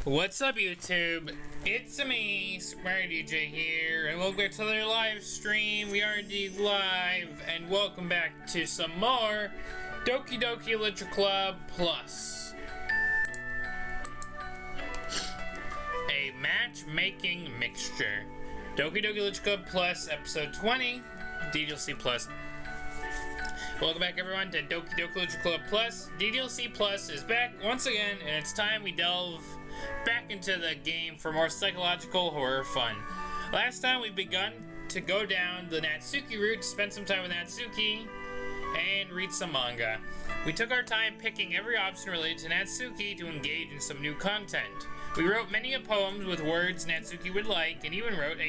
What's up, YouTube? It's me, Smart DJ here, and welcome back to another live stream. We are indeed live, and welcome back to some more Doki Literature Club Plus. A matchmaking mixture. Doki Literature Club Plus, episode 20, DDLC Plus. Welcome back, everyone, to Doki Literature Club Plus. DDLC Plus is back once again, and it's time we delve back into the game for more psychological horror fun. Last time we begun to go down the Natsuki route, spend some time with Natsuki, and read some manga. We took our time picking every option related to Natsuki to engage in some new content. We wrote many a poems with words Natsuki would like, and even wrote her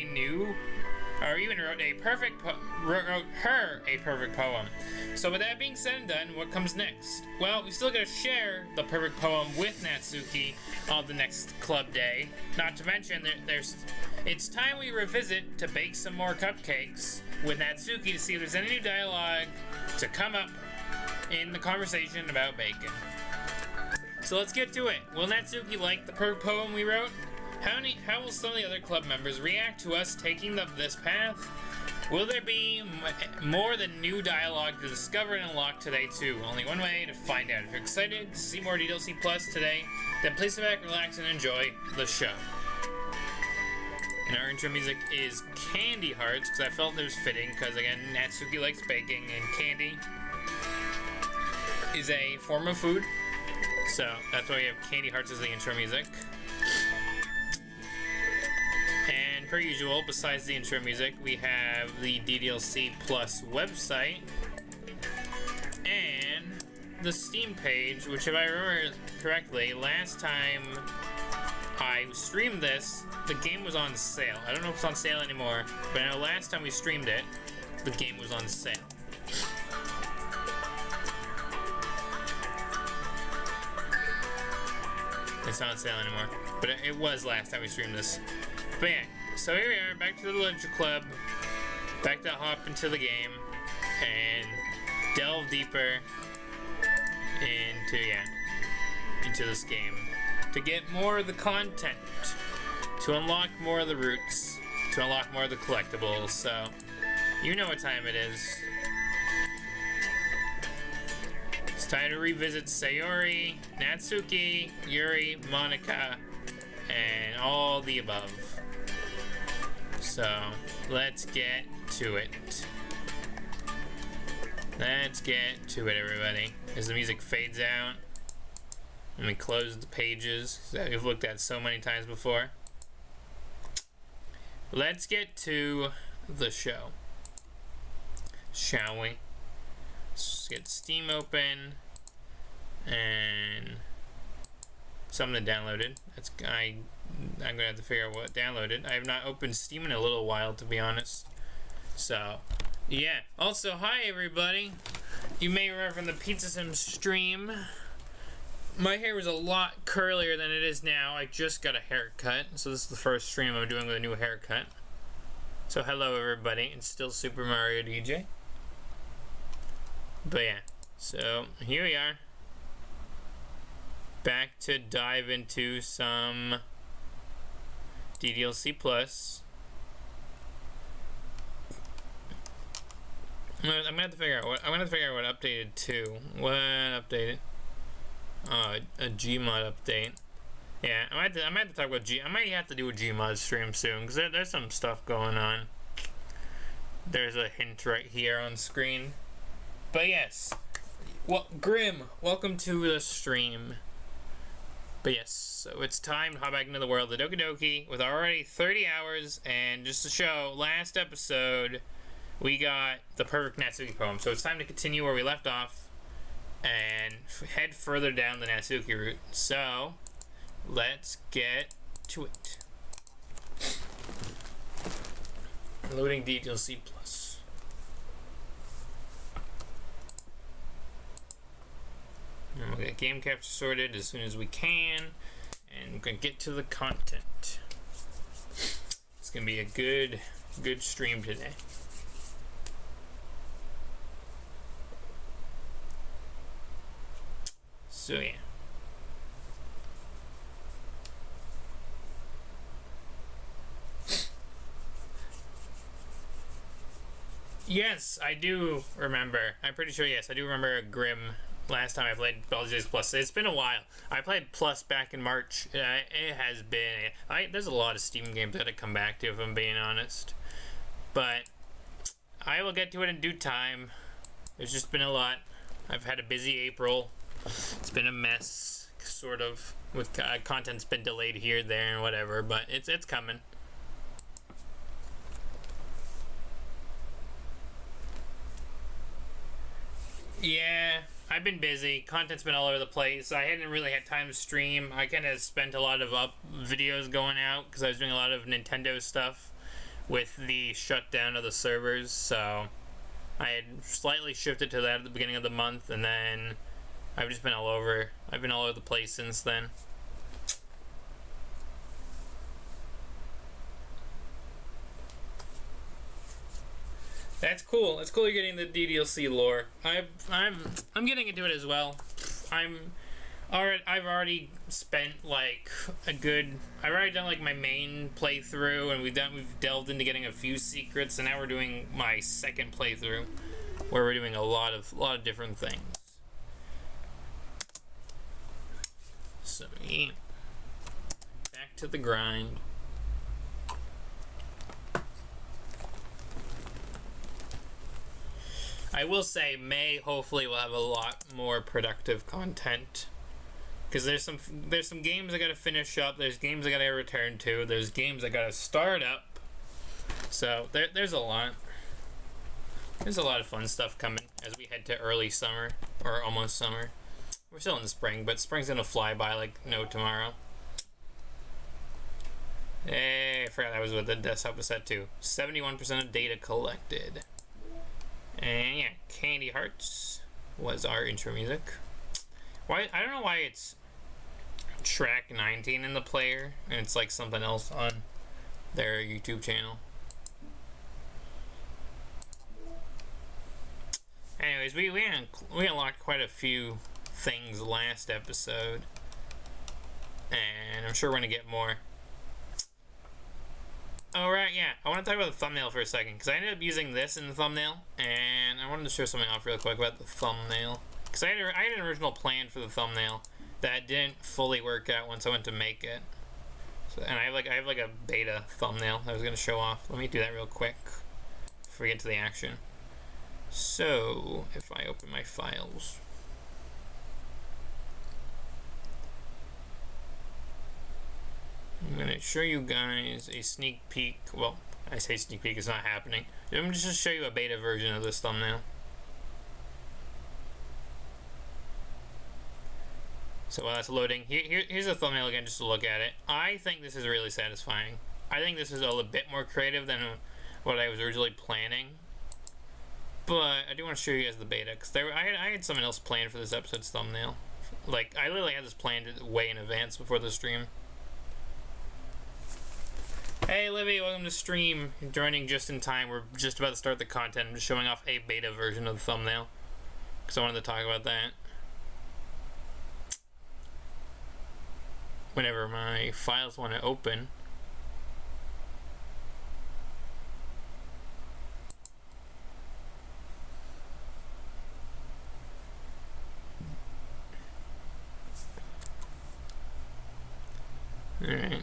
a perfect poem. So with that being said and done, what comes next? Well, we still gotta share the perfect poem with Natsuki on the next club day. Not to mention, it's time we revisit to bake some more cupcakes with Natsuki to see if there's any new dialogue to come up in the conversation about baking. So let's get to it. Will Natsuki like the perfect poem we wrote? How will some of the other club members react to us taking this path? Will there be more than new dialogue to discover and unlock today too? Only one way to find out. If you're excited to see more DDLC Plus today, then please sit back, relax, and enjoy the show. And our intro music is Candy Hearts, because I felt it was fitting, because again, Natsuki likes baking, and candy is a form of food. So that's why we have Candy Hearts as the intro music. And per usual, besides the intro music, we have the DDLC Plus website and the Steam page, which, if I remember correctly, last time I streamed this, the game was on sale. I don't know if it's on sale anymore, but I know last time we streamed it, the game was on sale. It's not on sale anymore, but it was last time we streamed this. But yeah, so here we are, back to the Ledger Club, back to hop into the game, and delve deeper into this game to get more of the content, to unlock more of the routes, to unlock more of the collectibles. So you know what time it is. It's time to revisit Sayori, Natsuki, Yuri, Monica, and all the above. So let's get to it. Let's get to it, everybody. As the music fades out, and we close the pages that we've looked at so many times before. Let's get to the show, shall we? Let's get Steam open and something downloaded. I'm gonna have to figure out what downloaded. I have not opened Steam in a little while, to be honest. So yeah. Also, hi everybody. You may remember from the Pizza Sim stream, my hair was a lot curlier than it is now. I just got a haircut, so this is the first stream I'm doing with a new haircut. So hello everybody, it's still Super Mario DJ. But yeah, so here we are. Back to dive into some DDLC Plus. I'm gonna have to figure out what updated to. What updated? A Gmod update. Yeah, I might have to talk about I might have to do a Gmod stream soon because there's some stuff going on. There's a hint right here on screen. But yes, well, Grim, welcome to the stream. But yes, so it's time to hop back into the world of Doki Doki with already 30 hours, and just to show, last episode we got the perfect Natsuki poem, so it's time to continue where we left off and head further down the Natsuki route. So let's get to it. Loading DDLC Plus. And we'll get game capture sorted as soon as we can, and we're gonna get to the content. It's gonna be a good stream today. So yeah. Yes, I do remember. I'm pretty sure, yes, I do remember Grim last time I played Baldur's Gate Plus. It's been a while. I played Plus back in March. It has been... there's a lot of Steam games that I come back to, if I'm being honest. But I will get to it in due time. There's just been a lot. I've had a busy April. It's been a mess, sort of, with content's been delayed here, there, and whatever, but it's coming. Yeah, I've been busy. Content's been all over the place. I hadn't really had time to stream. I kind of spent a lot of videos going out because I was doing a lot of Nintendo stuff with the shutdown of the servers, so I had slightly shifted to that at the beginning of the month, and then I've just been all over. I've been all over the place since then. That's cool. It's cool you're getting the DDLC lore. I'm getting into it as well. I've already spent like I've already done like my main playthrough, and we've delved into getting a few secrets, and now we're doing my second playthrough, where we're doing a lot of different things. So yeah, back to the grind. I will say May hopefully will have a lot more productive content, because there's some games I gotta finish up. There's games I gotta return to. There's games I gotta start up. So there's a lot. There's a lot of fun stuff coming as we head to early summer, or almost summer. We're still in the spring, but spring's gonna fly by like no tomorrow. Hey, I forgot that was what the desktop was set to. 71% of data collected. And yeah, Candy Hearts was our intro music. Why? I don't know why it's track 19 in the player and it's like something else on their YouTube channel. Anyways, we unlocked quite a few things last episode, and I'm sure we're gonna get more. Oh right, yeah, I want to talk about the thumbnail for a second because I ended up using this in the thumbnail, and I wanted to show something off real quick about the thumbnail because I had an original plan for the thumbnail that didn't fully work out once I went to make it. So, and I have like a beta thumbnail I was gonna show off. Let me do that real quick before we get to the action. So if I open my files, I'm gonna show you guys a sneak peek. Well, I say sneak peek, it's not happening. I'm just gonna show you a beta version of this thumbnail. So while that's loading, here's a thumbnail again just to look at it. I think this is really satisfying. I think this is a little bit more creative than what I was originally planning. But I do want to show you guys the beta, because I had something else planned for this episode's thumbnail. Like, I literally had this planned way in advance before the stream. Hey Livy, welcome to stream. You're joining just in time. We're just about to start the content. I'm just showing off a beta version of the thumbnail, because I wanted to talk about that. Whenever my files want to open. Alright.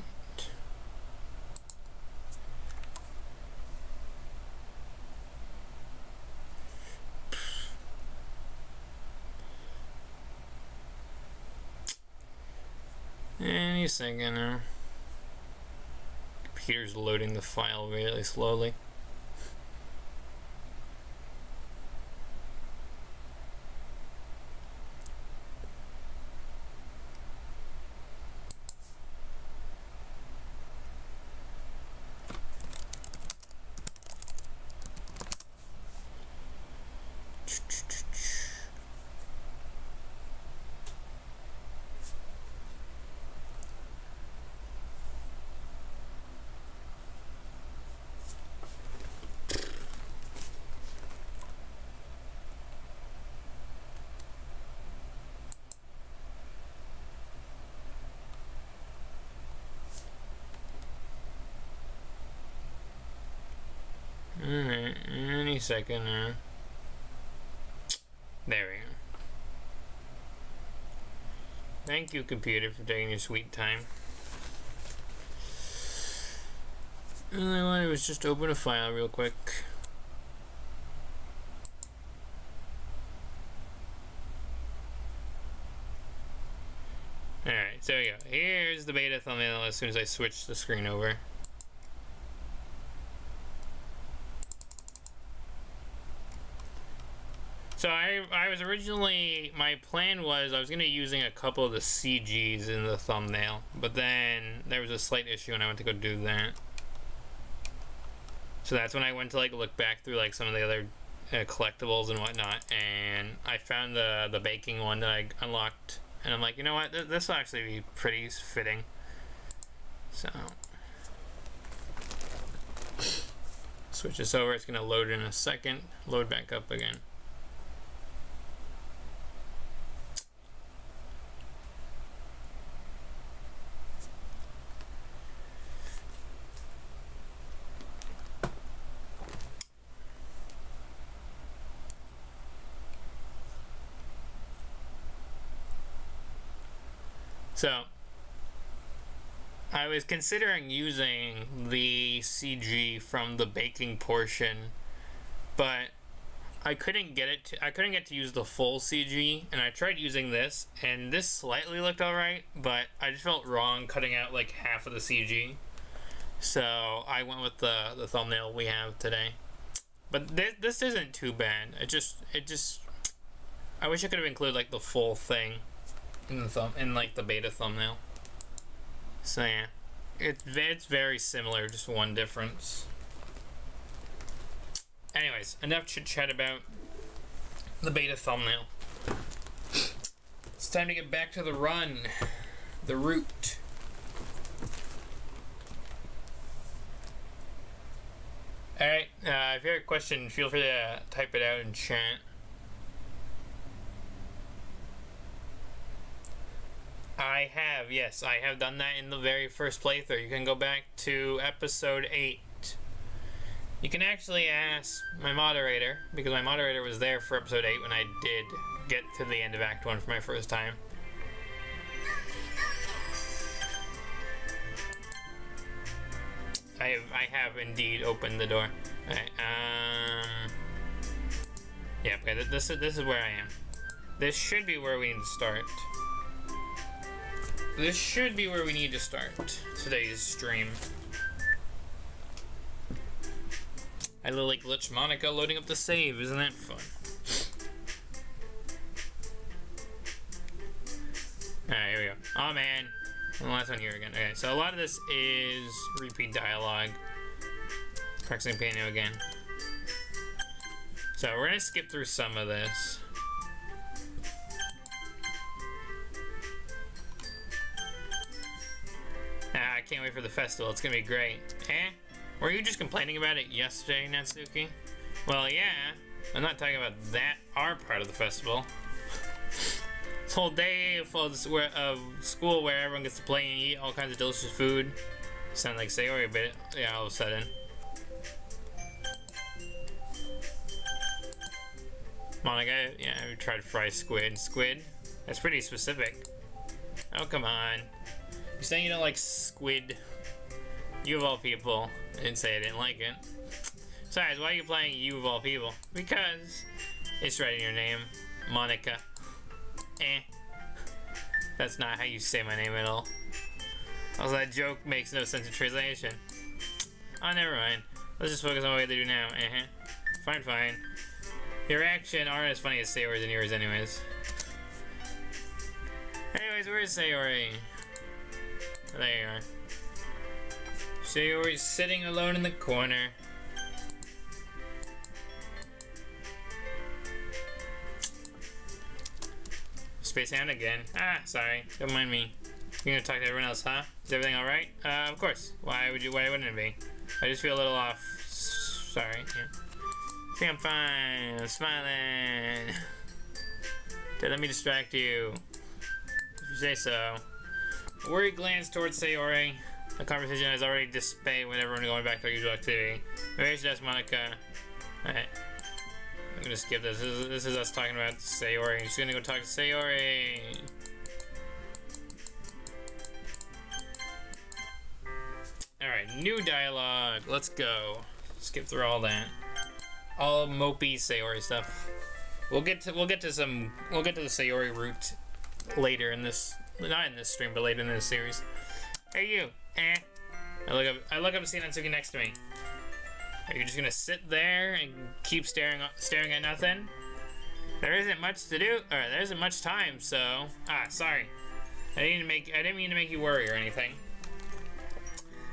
Any second now. Computer's loading the file really slowly. Alright, any second now. There we go. Thank you, computer, for taking your sweet time. All I wanted was just open a file real quick. Alright, so there we go. Here's the beta thumbnail as soon as I switch the screen over. So I was originally, my plan was I was going to be using a couple of the CGs in the thumbnail, but then there was a slight issue and I went to go do that. So that's when I went to like look back through like some of the other collectibles and whatnot, and I found the baking one that I unlocked, and I'm like, you know what, this will actually be pretty fitting. So switch this over, it's going to load in a second, load back up again. So, I was considering using the CG from the baking portion, but I couldn't get to use the full CG, and I tried using this, and this slightly looked alright, but I just felt wrong cutting out like half of the CG. So I went with the thumbnail we have today. But this isn't too bad. It just I wish I could have included like the full thing in the like the beta thumbnail. So yeah. It's very similar, just one difference. Anyways, enough chit chat about the beta thumbnail. It's time to get back to the run, the route. Alright, if you have a question, feel free to type it out in chat. Yes, I have done that in the very first playthrough. You can go back to episode 8. You can actually ask my moderator, because my moderator was there for episode 8 when I did get to the end of Act 1 for my first time. I have indeed opened the door. Alright, yeah, okay, this is where I am. This should be where we need to start. This should be where we need to start today's stream. I look like Glitch Monica loading up the save, isn't that fun? Alright, here we go. Oh man. And the last one here again. Okay, so a lot of this is repeat dialogue. Practicing piano again. So we're gonna skip through some of this. I can't wait for the festival. It's gonna be great. Were you just complaining about it yesterday, Natsuki? Well, yeah. I'm not talking about that, our part of the festival. This whole day of school where everyone gets to play and eat all kinds of delicious food. Sound like Sayori a bit, yeah, all of a sudden. Monica, yeah, I tried fried squid. Squid? That's pretty specific. Oh, come on. You're saying you don't like squid? You of all people. I didn't say I didn't like it. Besides, why are you playing you of all people? Because it's right in your name. Monica. That's not how you say my name at all. Also, that joke makes no sense in translation. Oh, never mind. Let's just focus on what we have to do now. Fine. Your reaction aren't as funny as Sayori's and yours anyways. Anyways, where's Sayori? There you are. Sayori's sitting alone in the corner. Space Hand again. Sorry. Don't mind me. You're gonna talk to everyone else, huh? Is everything alright? Of course. Why wouldn't it be? I just feel a little off. Sorry. Yeah. I think I'm fine. I'm smiling. Okay, let me distract you. If you say so. A worried glance towards Sayori. The conversation has already dissipated with everyone going back to their usual activity. Maybe I should ask Monica. Alright. I'm gonna skip this. This is us talking about Sayori. She's gonna go talk to Sayori. Alright, new dialogue. Let's go. Skip through all that. All mopey Sayori stuff. We'll get to the Sayori route later in this, not in this stream, but later in this series. Hey you. I look up and see Natsuki next to me. Are you just gonna sit there and keep staring at nothing? There isn't much to do, or there isn't much time, so... sorry. I didn't mean to make you worry or anything.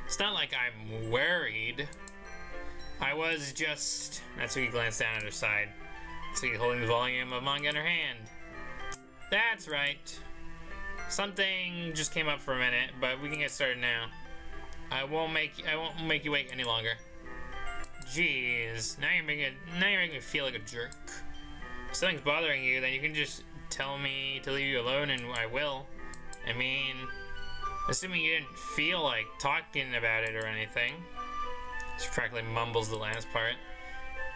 It's not like I'm worried. I was just... Natsuki glanced down at her side. Natsuki holding the volume of manga in her hand. That's right. Something just came up for a minute, but we can get started now. I won't make you wait any longer. Jeez, now you're making me feel like a jerk. If something's bothering you, then you can just tell me to leave you alone, and I will. I mean, assuming you didn't feel like talking about it or anything. She practically mumbles the last part.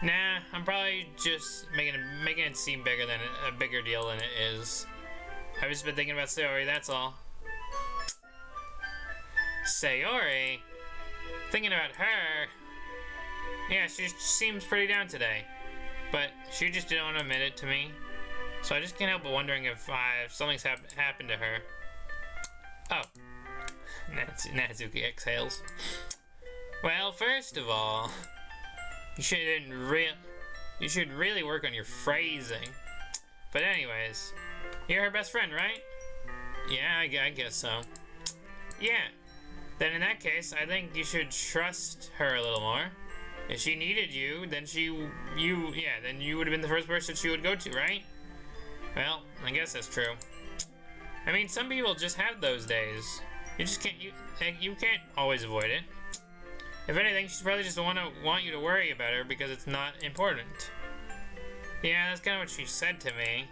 Nah, I'm probably just making it seem bigger than a bigger deal than it is. I've just been thinking about Sayori, that's all. Sayori? Thinking about her? Yeah, she seems pretty down today. But she just didn't want to admit it to me. So I just can't help but wondering if something's happened to her. Oh. Natsuki exhales. Well, first of all, you should really work on your phrasing. But anyways, you're her best friend, right? Yeah, I guess so. Yeah. Then in that case, I think you should trust her a little more. If she needed you, then then you would have been the first person she would go to, right? Well, I guess that's true. I mean, some people just have those days. You just can't, you can't always avoid it. If anything, she's probably just want you to worry about her because it's not important. Yeah, that's kind of what she said to me.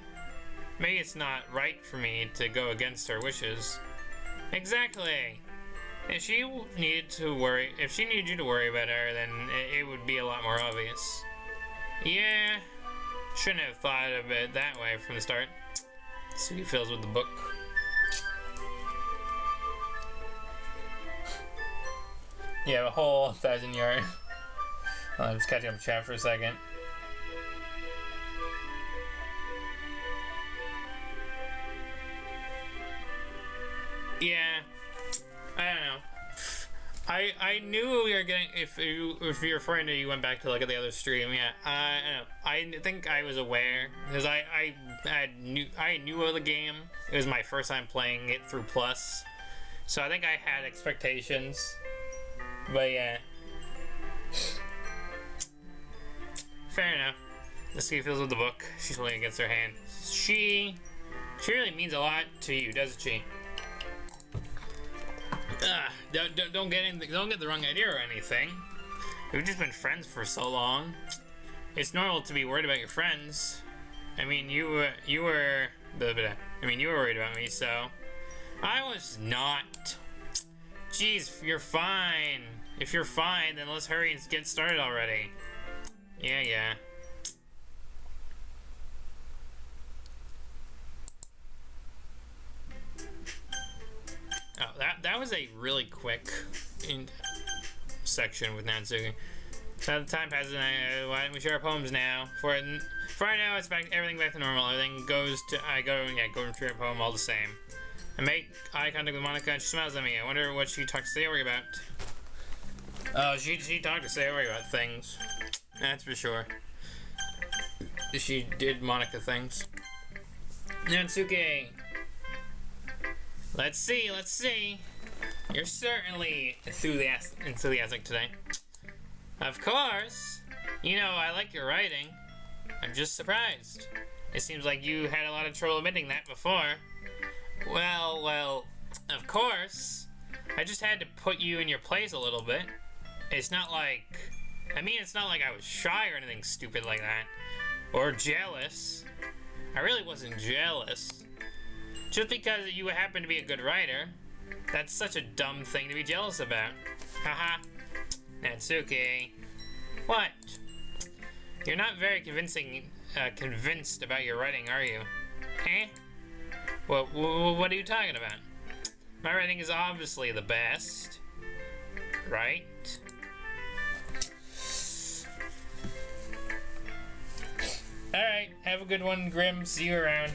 Maybe it's not right for me to go against her wishes. Exactly. If she needed you to worry about her, then it would be a lot more obvious. Yeah, shouldn't have thought of it that way from the start. Suki fills with the book. You have a whole 1,000 yard. I'm just catching up chat for a second. Yeah, I don't know. I knew we were getting, if you're referring to you went back to look at the other stream, yeah, I don't know. I think I was aware, because I knew of the game. It was my first time playing it through Plus, so I think I had expectations, but yeah. Fair enough. Let's see if it feels with the book. She's holding against her hand. She really means a lot to you, doesn't she? Don't get the wrong idea or anything. We've just been friends for so long. It's normal to be worried about your friends. I mean, you were worried about me, so I was not. Jeez, you're fine. If you're fine, then let's hurry and get started already. Yeah. Oh, that was a really quick section with Natsuki. So the time passes, and why don't we share our poems now? For right now, it's everything back to normal. Everything goes to go and share a poem all the same. I make eye contact with Monica, and she smiles at me. I wonder what she talked to Sayori about. Oh, she talked to Sayori about things. That's for sure. She did Monica things. Natsuki. Let's see. You're certainly enthusiastic today. Of course. You know, I like your writing. I'm just surprised. It seems like you had a lot of trouble admitting that before. Well, of course. I just had to put you in your place a little bit. It's not like I was shy or anything stupid like that. Or jealous. I really wasn't jealous. Just because you happen to be a good writer, that's such a dumb thing to be jealous about. Haha. Natsuki. What? You're not very convinced about your writing, are you? Eh? What are you talking about? My writing is obviously the best. Right? Alright, have a good one, Grim. See you around.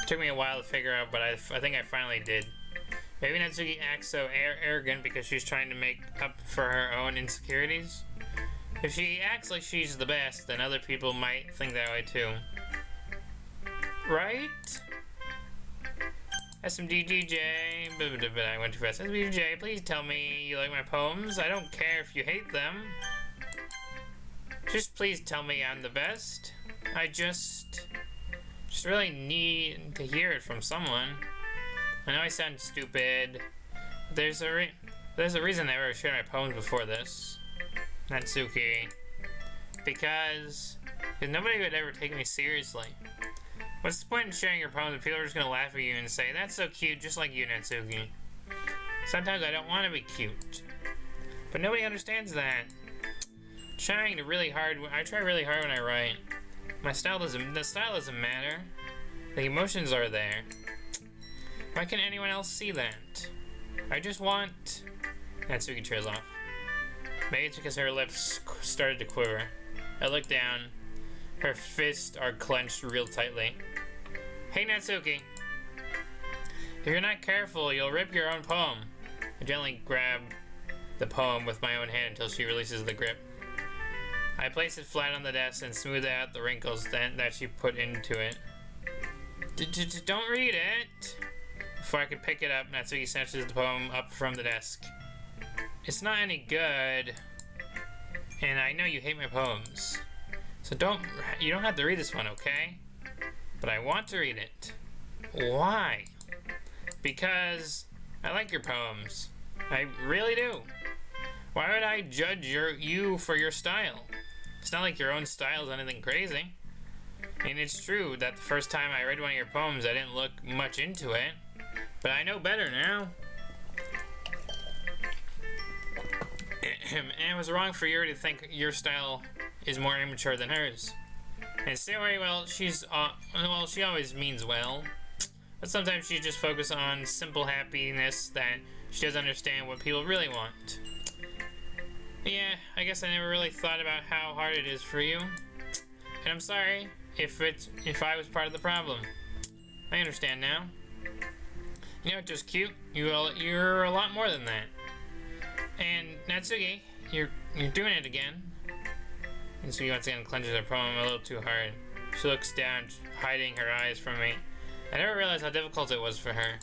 Took me a while to figure out, but I think I finally did. Maybe Natsuki acts so arrogant because she's trying to make up for her own insecurities. If she acts like she's the best, then other people might think that way too. Right? SMDGJ, I went too fast. SMDGJ, please tell me you like my poems. I don't care if you hate them. Just please tell me I'm the best. I just really need to hear it from someone. I know I sound stupid. But there's a reason I ever shared my poems before this. Natsuki. Because nobody would ever take me seriously. What's the point in sharing your poems if people are just gonna laugh at you and say, that's so cute, just like you, Natsuki? Sometimes I don't want to be cute. But nobody understands that. I try really hard when I write. The style doesn't matter. The emotions are there. Why can't anyone else see that? I just want... Natsuki trails off. Maybe it's because her lips started to quiver. I look down. Her fists are clenched real tightly. Hey, Natsuki. If you're not careful, you'll rip your own poem. I gently grab the poem with my own hand until she releases the grip. I place it flat on the desk and smooth out the wrinkles that she put into it. Don't read it! Before I can pick it up, Natsuki snatches the poem up from the desk. It's not any good. And I know you hate my poems. So you don't have to read this one, okay? But I want to read it. Why? Because I like your poems. I really do. Why would I judge you for your style? It's not like your own style is anything crazy. And it's true that the first time I read one of your poems, I didn't look much into it. But I know better now. And it was wrong for you to think your style is more immature than hers. And Sayori, well, she always means well. But sometimes she just focuses on simple happiness that she doesn't understand what people really want. Yeah, I guess I never really thought about how hard it is for you. And I'm sorry if I was part of the problem. I understand now. You know, just cute. You're a lot more than that. And Natsuki, you're doing it again. Natsuki once again clenches her poem a little too hard. She looks down, hiding her eyes from me. I never realized how difficult it was for her.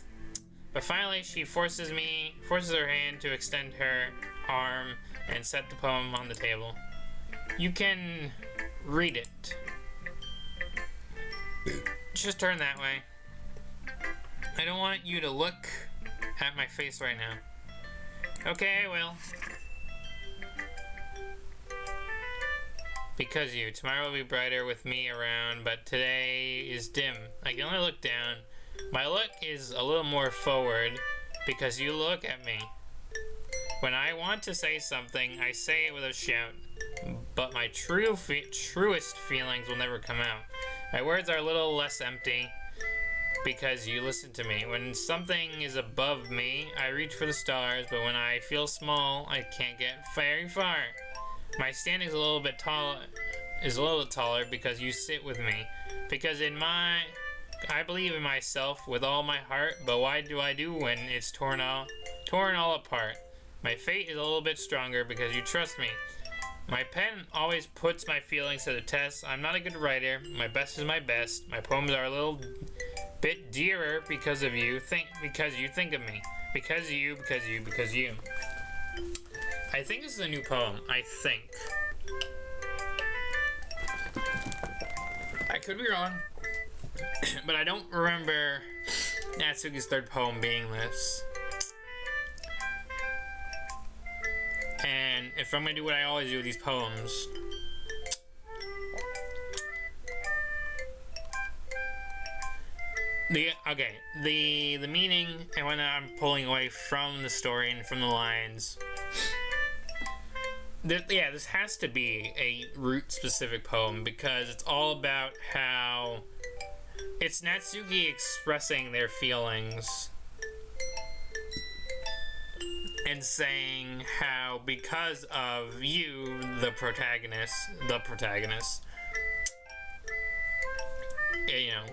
But finally, she forces her hand to extend her arm and set the poem on the table. You can read it. Just turn that way. I don't want you to look at my face right now. Okay, I will. Because tomorrow will be brighter with me around, but today is dim. I can only look down. My look is a little more forward because you look at me. When I want to say something, I say it with a shout. But my truest feelings will never come out. My words are a little less empty because you listen to me. When something is above me, I reach for the stars, but when I feel small, I can't get very far. My standing is a little bit taller because you sit with me. Because I believe in myself with all my heart, but why do I do when it's torn all apart? My fate is a little bit stronger because you trust me. My pen always puts my feelings to the test. I'm not a good writer. My best is my best. My poems are a little bit dearer because of you. Because you think of me. Because you. I think this is a new poem. I think. I could be wrong. But I don't remember Natsuki's third poem being this. And if I'm gonna do what I always do with these poems, the meaning, and when I'm pulling away from the story and from the lines, this has to be a root specific poem because it's all about how it's Natsuki expressing their feelings and saying how because of you, the protagonist, you know,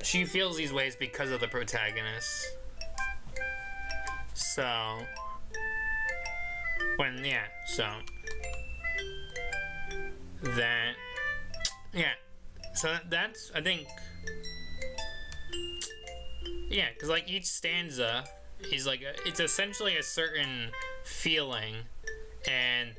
she feels these ways because of the protagonist. So, that's, I think, because like each stanza is like, it's essentially a certain feeling, and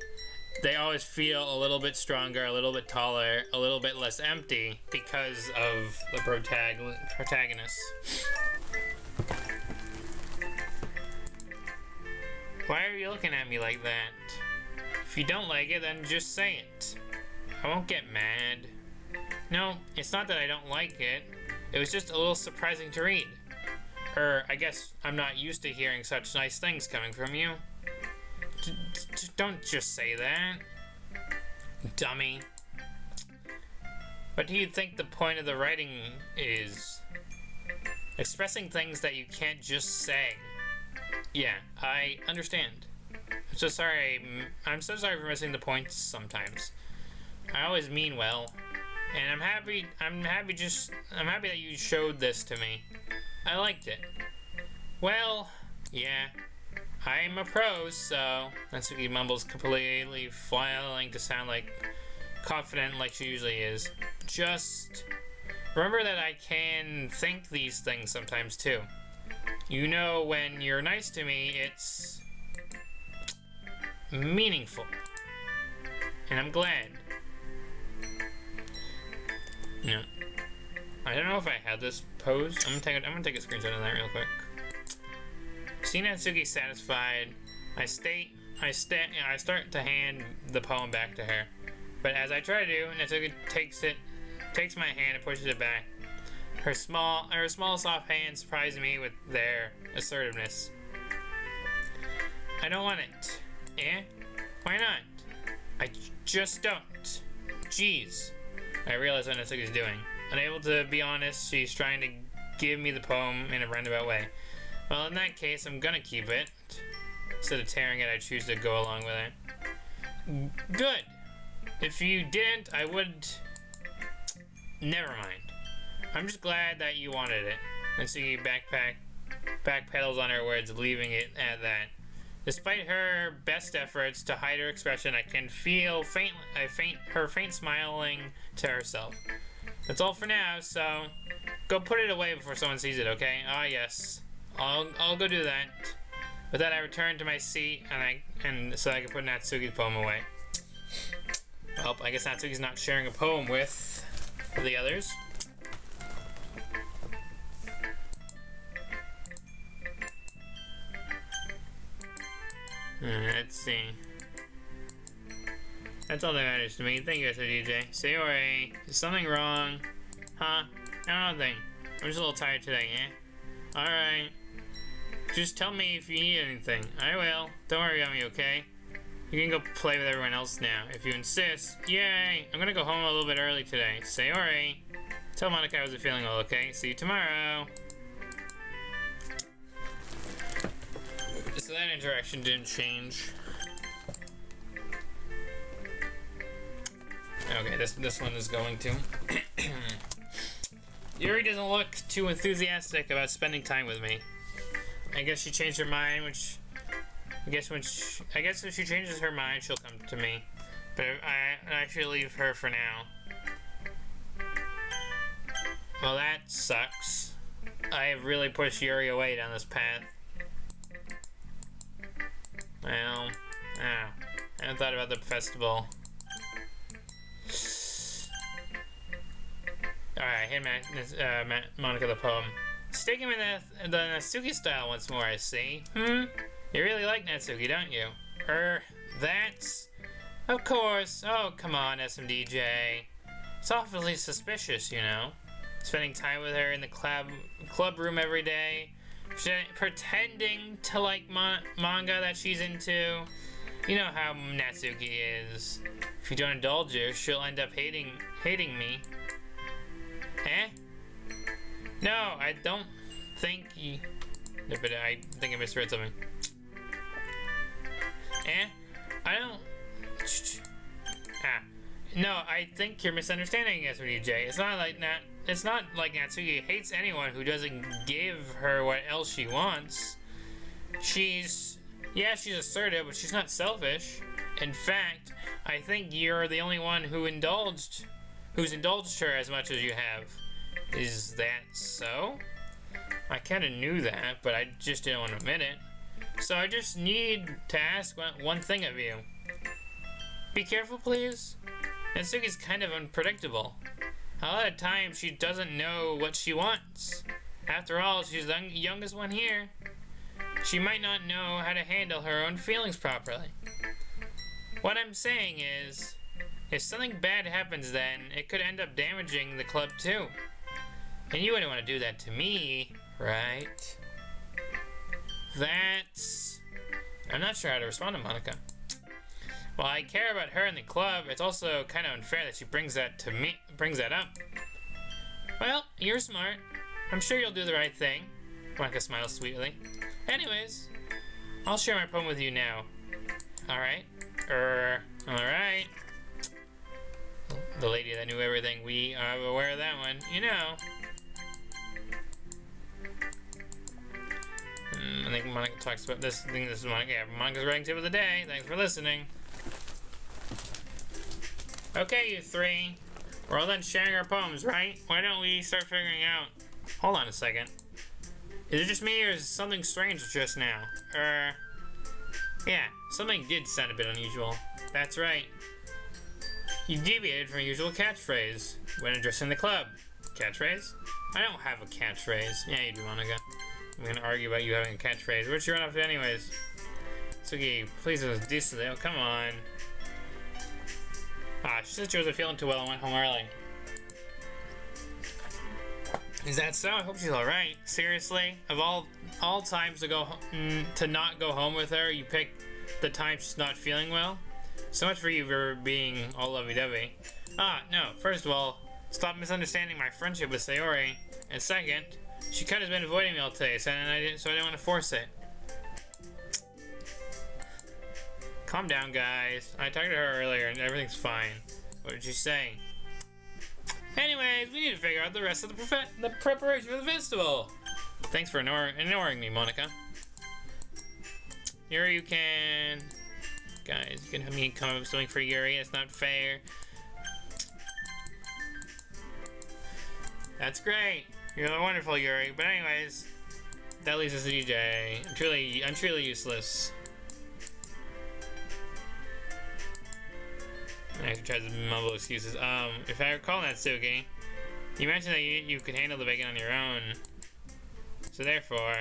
they always feel a little bit stronger, a little bit taller, a little bit less empty because of the protagonist. Why are you looking at me like that? If you don't like it, then just say it. I won't get mad. No, it's not that I don't like it. It was just a little surprising to read. I guess I'm not used to hearing such nice things coming from you. Don't just say that. Dummy. What do you think the point of the writing is? Expressing things that you can't just say. Yeah, I understand. I'm so sorry for missing the points sometimes. I always mean well. And I'm happy that you showed this to me. I liked it. Well, yeah. I'm a pro, so that's what he mumbles, completely failing to sound like confident like she usually is. Just remember that I can think these things sometimes too. You know, when you're nice to me, it's meaningful. And I'm glad. You know, I don't know if I had this pose. I'm gonna take a screenshot of that real quick. See Natsuki satisfied. I start to hand the poem back to her. But as I try to do, Natsuki takes my hand and pushes it back. Her small soft hands surprise me with their assertiveness. I don't want it. Eh? Why not? I just don't. Jeez. I realize what Natsuki's doing. Unable to be honest, she's trying to give me the poem in a roundabout way. Well, in that case, I'm gonna keep it. Instead of tearing it, I choose to go along with it. Good. If you didn't, I would... Never mind. I'm just glad that you wanted it. Natsuki backpedals on her words, leaving it at that. Despite her best efforts to hide her expression, I can feel her faint smiling to herself. That's all for now, so go put it away before someone sees it, okay? Ah, yes. I'll go do that. With that, I return to my seat, and so I can put Natsuki's poem away. Well, I guess Natsuki's not sharing a poem with the others. Let's see. That's all that matters to me. Thank you, DJ. Sayori, is something wrong? Huh? Nothing. I'm just a little tired today, eh? Alright. Just tell me if you need anything. I will. Don't worry about me, okay? You can go play with everyone else now, if you insist. Yay! I'm gonna go home a little bit early today. Sayori. Tell Monica I wasn't feeling well, okay? See you tomorrow. So that interaction didn't change. Okay, this one is going to. Yuri doesn't look too enthusiastic about spending time with me. I guess she changed her mind, I guess if she changes her mind, she'll come to me. But I should leave her for now. Well, that sucks. I have really pushed Yuri away down this path. Well, I haven't thought about the festival. Alright, hand Monica the poem. Sticking with the Natsuki style once more, I see. You really like Natsuki, don't you? That's... Of course. Oh, come on, SMDJ. It's awfully suspicious, you know. Spending time with her in the club room every day. Pretending to like manga that she's into. You know how Natsuki is. If you don't indulge her, she'll end up hating me. Eh? No, I don't think you... No, but I think I misread something. Eh? I don't... No, I think you're misunderstanding SVJ. It's not like Natsuki hates anyone who doesn't give her what else she wants. She's assertive, but she's not selfish. In fact, I think you're the only one who's indulged her as much as you have. Is that so? I kind of knew that, but I just didn't want to admit it. So I just need to ask one thing of you. Be careful, please. Natsuki's kind of unpredictable. A lot of times she doesn't know what she wants. After all, she's the youngest one here. She might not know how to handle her own feelings properly. What I'm saying is, if something bad happens then, it could end up damaging the club too. And you wouldn't want to do that to me, right? I'm not sure how to respond to Monica. While I care about her and the club, it's also kind of unfair that she brings that up. Well, you're smart. I'm sure you'll do the right thing. Monica smiles sweetly. Anyways, I'll share my poem with you now. Alright? Alright. The lady that knew everything. We are aware of that one. You know. I think Monica talks about this. I think this is Monica. Yeah, Monica's writing tip of the day. Thanks for listening. Okay, you three. We're all done sharing our poems, right? Why don't we start figuring out... Hold on a second. Is it just me or is something strange just now? Yeah, something did sound a bit unusual. That's right. You deviated from your usual catchphrase when addressing the club. Catchphrase? I don't have a catchphrase. Yeah, you do, Monica. I'm gonna argue about you having a catchphrase. What's you run up to anyways? Suki, please do this decently. Oh, come on. Ah, she said she wasn't feeling too well and went home early. Is that so? I hope she's alright. Seriously? Of all times to go to not go home with her, you pick the time she's not feeling well? So much for you for being all lovey-dovey. Ah, no. First of all, stop misunderstanding my friendship with Sayori. And second, she kind of has been avoiding me all day, so I didn't want to force it. Calm down, guys. I talked to her earlier and everything's fine. What did she say? Anyways, we need to figure out the rest of the preparation for the festival. Thanks for ignoring me, Monica. Yuri, you can... Guys, you can help me come up with something for Yuri. It's not fair. That's great. You're wonderful, Yuri. But anyways, that leaves us to DJ. I'm truly useless. I tried to mumble excuses. If I recall, Natsuki, you mentioned that you could handle the bacon on your own. So therefore...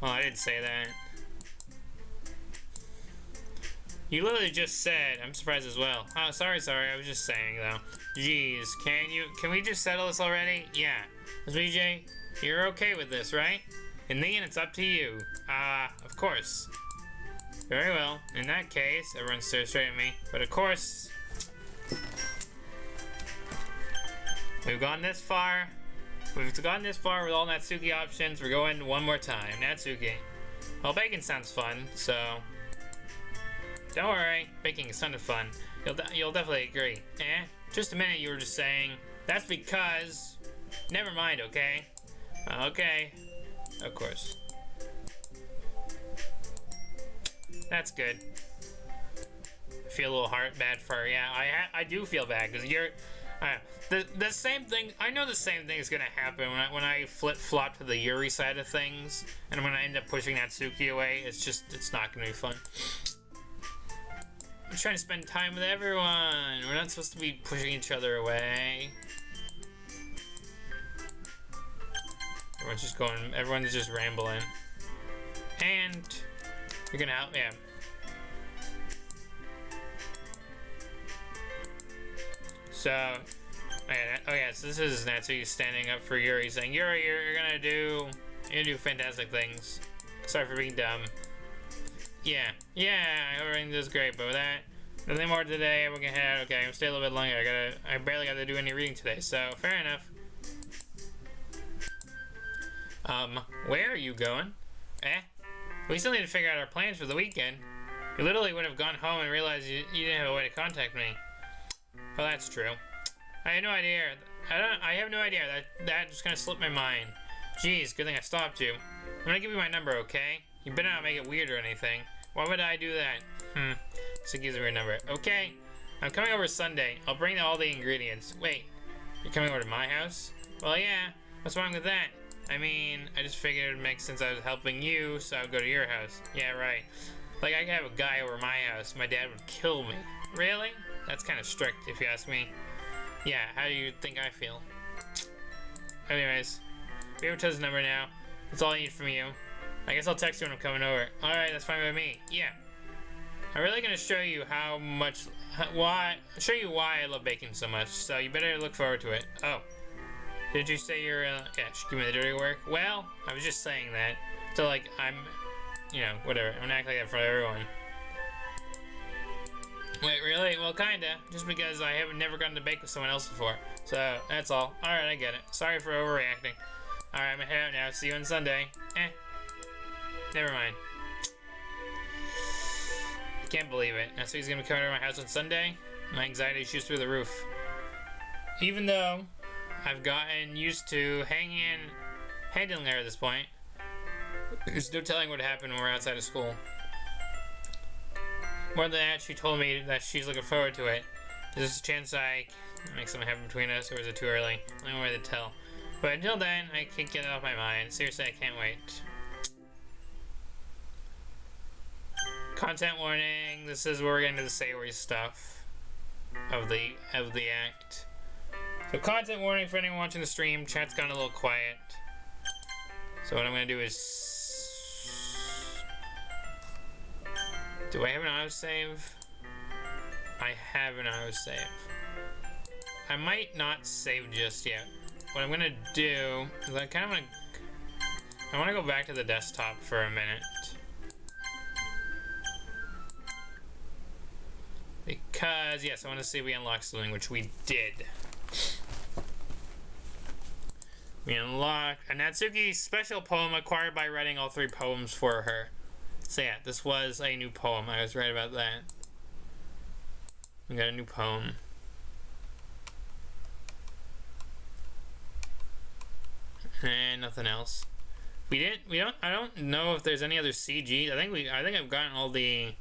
Well, I didn't say that. You literally just said, I'm surprised as well. Oh, sorry, I was just saying, though. Jeez, can we just settle this already? Yeah. VJ, you're okay with this, right? In the end, it's up to you. Of course. Very well. In that case, everyone stares straight at me. But of course, we've gone this far. We've gone this far with all Natsuki options. We're going one more time. Natsuki. Well, baking sounds fun, so... Don't worry, baking is ton of fun. You'll definitely agree. Just a minute, you were just saying. That's because... Never mind, okay? Okay. Of course. That's good. I feel a little bad for her. Yeah, I do feel bad because you're... the same thing... I know the same thing is going to happen when I flip-flop to the Yuri side of things. And when I end up pushing Natsuki away, it's not going to be fun. I'm trying to spend time with everyone. We're not supposed to be pushing each other away. Everyone's just rambling. And you're gonna help, yeah. So, so this is Natsuki standing up for Yuri, saying, Yuri, you're gonna do fantastic things. Sorry for being dumb. Yeah, everything does great, but with that, nothing more today. We're gonna head out. Okay, I'm gonna stay a little bit longer. I barely got to do any reading today, so fair enough. Where are you going? We still need to figure out our plans for the weekend. You literally would have gone home and realized you didn't have a way to contact me. Well, that's true. I had no idea. I have no idea. That just kind of slipped my mind. Jeez, good thing I stopped you. I'm gonna give you my number, okay? You better not make it weird or anything. Why would I do that? So gives me your number. Okay, I'm coming over Sunday. I'll bring all the ingredients. Wait, you're coming over to my house? Well, yeah. What's wrong with that? I mean, I just figured it would make sense I was helping you, so I would go to your house. Yeah, right. Like, I could have a guy over my house. My dad would kill me. Really? That's kind of strict, if you ask me. Yeah, how do you think I feel? Anyways, we have Tez's number now. That's all I need from you. I guess I'll text you when I'm coming over. Alright, that's fine with me. Yeah. I'm really gonna show you why I love baking so much, so you better look forward to it. Oh. Did you say you're, yeah, give me the dirty work? Well, I was just saying that. So, like, whatever. I'm gonna act like that for everyone. Wait, really? Well, kinda. Just because I haven't never gotten to bake with someone else before. So, that's all. Alright, I get it. Sorry for overreacting. Alright, I'm gonna head out now. See you on Sunday. Never mind. I can't believe it. That's he's gonna be coming to my house on Sunday? My anxiety shoots through the roof. Even though I've gotten used to handling her at this point, there's no telling what would happen when we're outside of school. More than that, she told me that she's looking forward to it. There's a chance I Make something happen between us, or is it too early? I don't know where to tell. But until then, I can't get it off my mind. Seriously, I can't wait. Content warning. This is where we're getting to the savory stuff of the act. So content warning for anyone watching the stream. Chat's gone a little quiet. So what I'm gonna do is, do I have an autosave? I have an autosave. I might not save just yet. What I'm gonna do is I wanna go back to the desktop for a minute. Because, yes, I want to see if we unlocked something, which we did. We unlocked a Natsuki special poem acquired by writing all 3 poems for her. So yeah, this was a new poem. I was right about that. We got a new poem. And nothing else. I don't know if there's any other CGs. I think I've gotten all the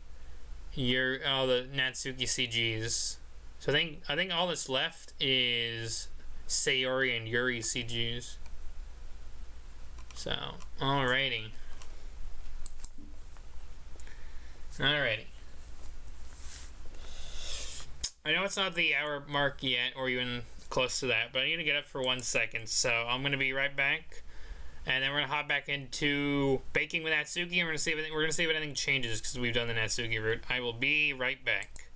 Natsuki CGs. So I think all that's left is Sayori and Yuri CGs. So, alrighty. Alrighty. I know it's not the hour mark yet, or even close to that, but I need to get up for 1 second, so I'm gonna be right back. And then we're gonna hop back into baking with Natsuki, and we're gonna see if anything changes because we've done the Natsuki route. I will be right back.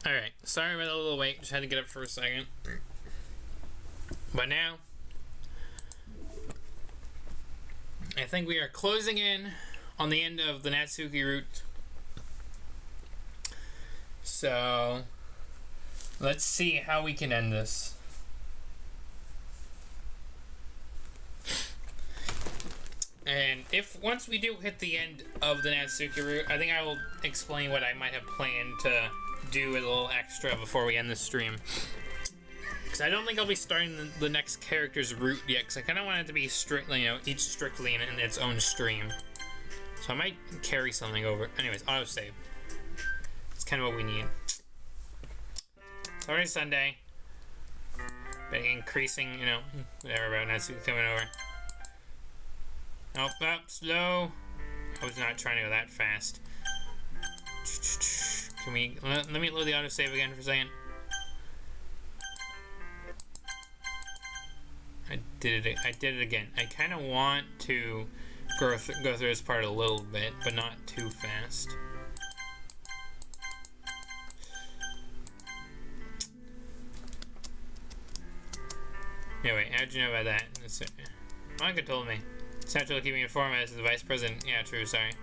Alright, sorry about the little wait, just had to get up for a second. But now, I think we are closing in on the end of the Natsuki route. So, let's see how we can end this. And if once we do hit the end of the Natsuki route, I think I will explain what I might have planned to do a little extra before we end the stream. Because I don't think I'll be starting the next character's route yet, because I kind of want it to be strictly, each strictly in its own stream. So I might carry something over. Anyways, autosave. It's kind of what we need. It's already Sunday. But increasing, whatever about Natsuki coming over. Nope, up, slow. I was not trying to go that fast. Can we, let me load the autosave again for a second. I did it again. I kind of want to go through this part a little bit, but not too fast. Yeah, wait, how'd you know about that? Monica told me. Central keeping me informed as the vice president. Yeah, true, sorry.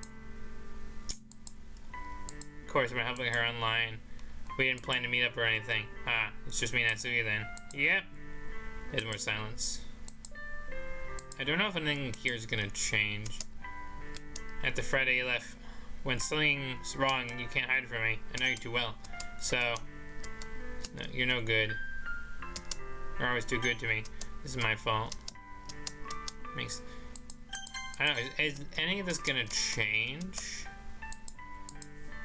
Of course, I've been helping her online. We didn't plan to meet up or anything. Ah, it's just me and Natsuki then. Yep. There's more silence. I don't know if anything here is gonna change. After Friday you left. When something's wrong, you can't hide from me. I know you too well. So, no, you're no good. You're always too good to me. This is my fault. I don't know, is any of this gonna change?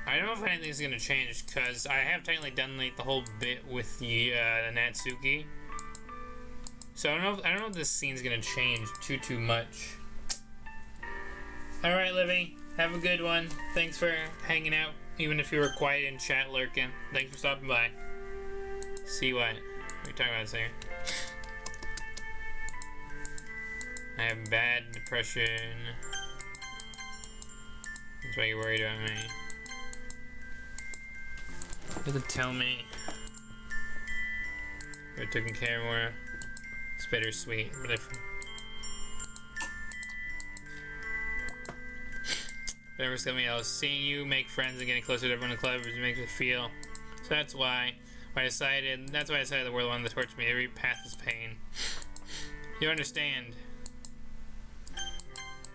I don't know if anything's gonna change, because I have technically done like the whole bit with the Natsuki. So I don't know if this scene's gonna change too much. Alright, Livy, have a good one. Thanks for hanging out, even if you were quiet in chat lurking. Thanks for stopping by. See what? What are you talking about here? I have bad depression. That's why you're worried about me. Doesn't tell me. You're taking care more. It's bittersweet, but if whatever something else, seeing you make friends and getting closer to everyone in the club makes me feel. So that's why I decided. That's why I decided the world wanted to torture me. Every path is pain. You understand?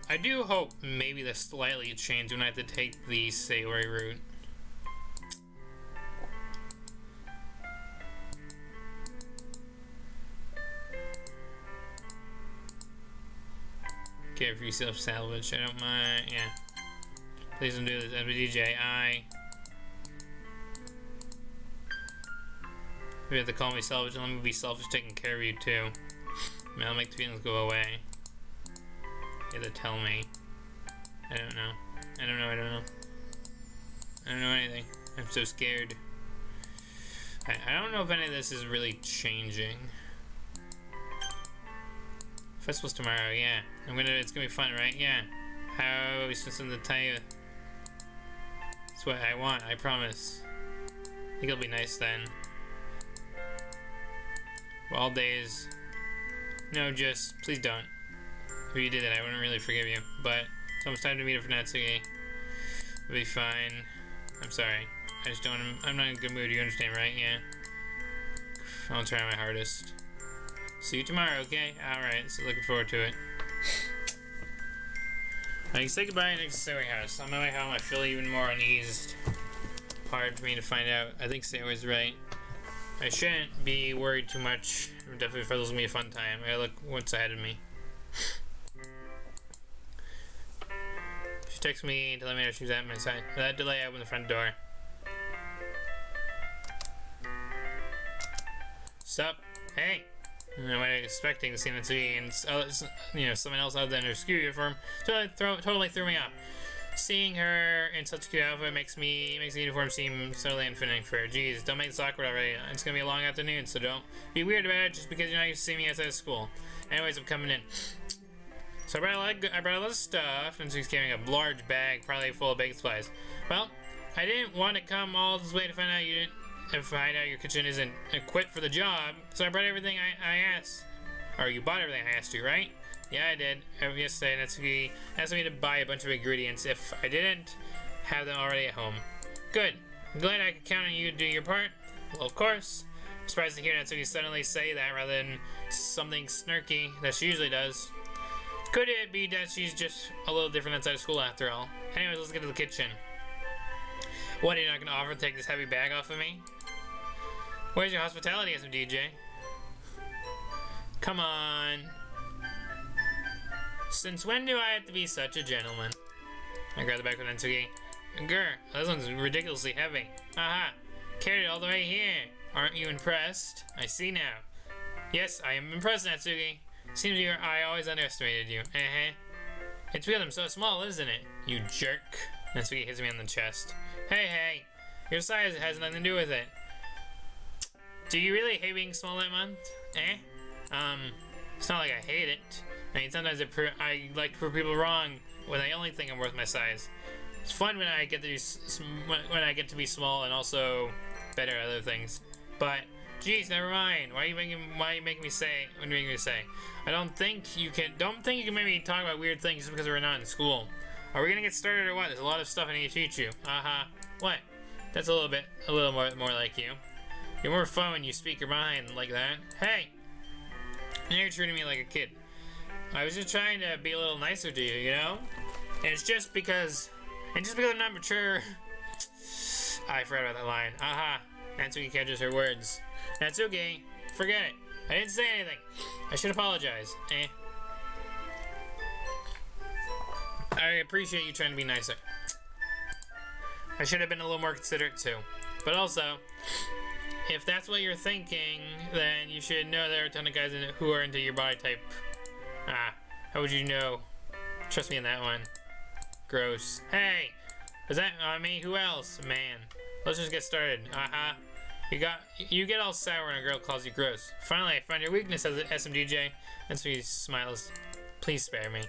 I do hope maybe this slightly changed when I have to take the Sayori route. Care for yourself, salvage. I don't mind. Yeah. Please don't do this. DJ, you have to call me selfish and let me be selfish taking care of you too. I mean, I'll make the feelings go away. You have to tell me. I don't know. I don't know anything. I'm so scared. I don't know if any of this is really changing. Festival's tomorrow, yeah. It's gonna be fun, right? Yeah. How we spent something to tell you. That's what I want, I promise. I think it'll be nice then. Well, all days. No, just please don't. If you did that, I wouldn't really forgive you. But it's almost time to meet up for Natsuki. It'll be fine. I'm sorry. I just don't. I'm not in a good mood. You understand, right? Yeah. I'll try my hardest. See you tomorrow, okay? Alright, so looking forward to it. I can say goodbye next to Sayori house. On my way home, I feel even more uneased. Hard for me to find out. I think Sayori's right. I shouldn't be worried too much. I definitely felt this was gonna be a fun time. I gotta look what's ahead of me. She texted me to let me know she was at my side. Without delay, I opened the front door. Sup? Hey! I wasn't expecting to see Natsuki and someone else other than her school uniform. Totally threw me off. Seeing her in such a cute outfit makes the uniform seem totally unfitting for her. Jeez, don't make this awkward already. It's gonna be a long afternoon, so don't be weird about it just because you're not used to seeing me outside of school. Anyways, I'm coming in. So I brought a lot of stuff, and she's carrying a large bag, probably full of baking supplies. Well, I didn't want to come all this way to find out you if I know your kitchen isn't equipped for the job, so I brought everything I asked. Or you bought everything I asked you, right? Yeah, I did. Yesterday, Natsuki asked me to buy a bunch of ingredients if I didn't have them already at home. Good. I'm glad I could count on you to do your part. Well, of course. I'm surprised to hear Natsuki suddenly say that rather than something snarky that she usually does. Could it be that she's just a little different outside of school after all? Anyways, let's get to the kitchen. What, are you not going to offer to take this heavy bag off of me? Where's your hospitality, SMDJ? Come on. Since when do I have to be such a gentleman? I grab the bag with Natsuki. Grr, this one's ridiculously heavy. Aha, carried it all the way here. Aren't you impressed? I see now. Yes, I am impressed, Natsuki. Seems I always underestimated you. It's because I'm so small, isn't it? You jerk. Natsuki hits me on the chest. Hey, your size has nothing to do with it. Do you really hate being small that month? It's not like I hate it. I mean, sometimes I like to prove people wrong when they only think I'm worth my size. It's fun when I get to be small and also better at other things. But geez, never mind. Why are you making me say? What are you making me say? I don't think you can make me talk about weird things just because we're not in school. Are we gonna get started or what? There's a lot of stuff I need to teach you. What? That's a little more like you. You're more fun when you speak your mind like that. Hey, now you're treating me like a kid. I was just trying to be a little nicer to you, you know? And it's just because I'm not mature. I forgot about that line. Natsuki catches her words. Natsuki, forget it. I didn't say anything. I should apologize. I appreciate you trying to be nicer. I should have been a little more considerate too. But also, if that's what you're thinking, then you should know there are a ton of guys who are into your body type. How would you know? Trust me on that one. Gross. Hey! Is that me? Who else? Man. Let's just get started. You get all sour when a girl calls you gross. Finally, I found your weakness as an SMDJ. And so he smiles. Please spare me.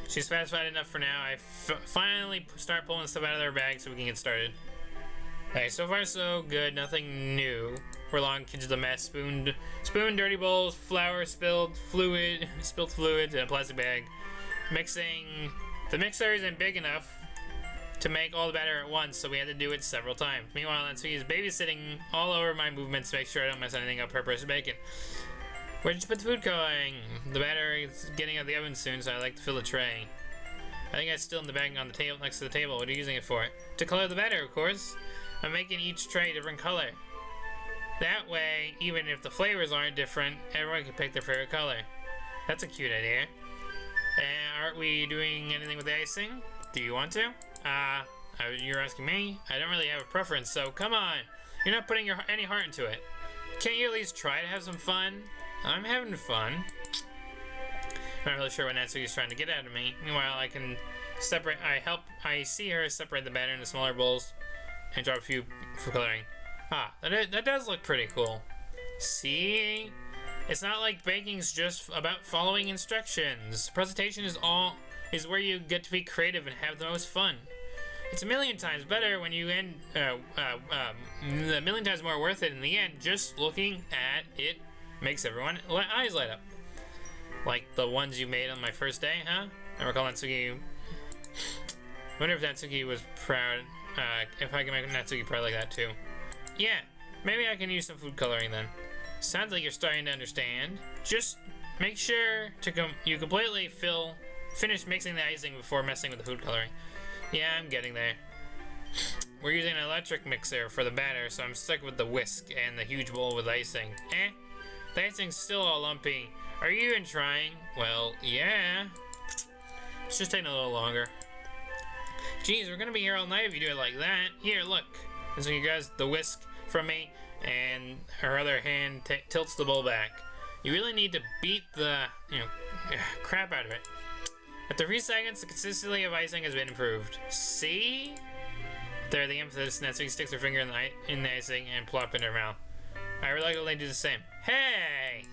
She's satisfied enough for now. I finally start pulling stuff out of their bag so we can get started. Hey, so far so good. Nothing new. We're long kids of the mess. Spoon, dirty bowls, flour, spilled fluid, in a plastic bag. Mixing. The mixer isn't big enough to make all the batter at once, so we had to do it several times. Meanwhile, Natsuki is babysitting all over my movements to make sure I don't mess anything up for bacon. Where did you put the food going? The batter is getting out of the oven soon, so I like to fill the tray. I think it's still in the bag on the table next to the table. What are you using it for? To color the batter, of course. I'm making each tray a different color. That way, even if the flavors aren't different, everyone can pick their favorite color. That's a cute idea. And aren't we doing anything with the icing? Do you want to? You're asking me? I don't really have a preference, so come on. You're not putting any heart into it. Can't you at least try to have some fun? I'm having fun. I'm not really sure what Natsuki's trying to get out of me. Meanwhile, I see her separate the batter into smaller bowls and drop a few for coloring. That does look pretty cool. See? It's not like baking's just about following instructions. Presentation is where you get to be creative and have the most fun. It's a million times better when you a million times more worth it in the end. Just looking at it makes everyone eyes light up. Like the ones you made on my first day, huh? I recall Natsuki. I wonder if Natsuki was proud. If I can make Natsuki proud like that too. Yeah, maybe I can use some food coloring then. Sounds like you're starting to understand. Just make sure you completely finish mixing the icing before messing with the food coloring. Yeah, I'm getting there. We're using an electric mixer for the batter, so I'm stuck with the whisk and the huge bowl with icing. The icing's still all lumpy. Are you even trying? Well, yeah. It's just taking a little longer. Geez, we're gonna be here all night if you do it like that. Here, look. And so you grabs the whisk from me, and her other hand tilts the bowl back. You really need to beat the, crap out of it. After 3 seconds, the consistency of icing has been improved. See? There, the emphasis. Natsuki sticks her finger in the icing and plop in her mouth. I reluctantly do the same. Hey!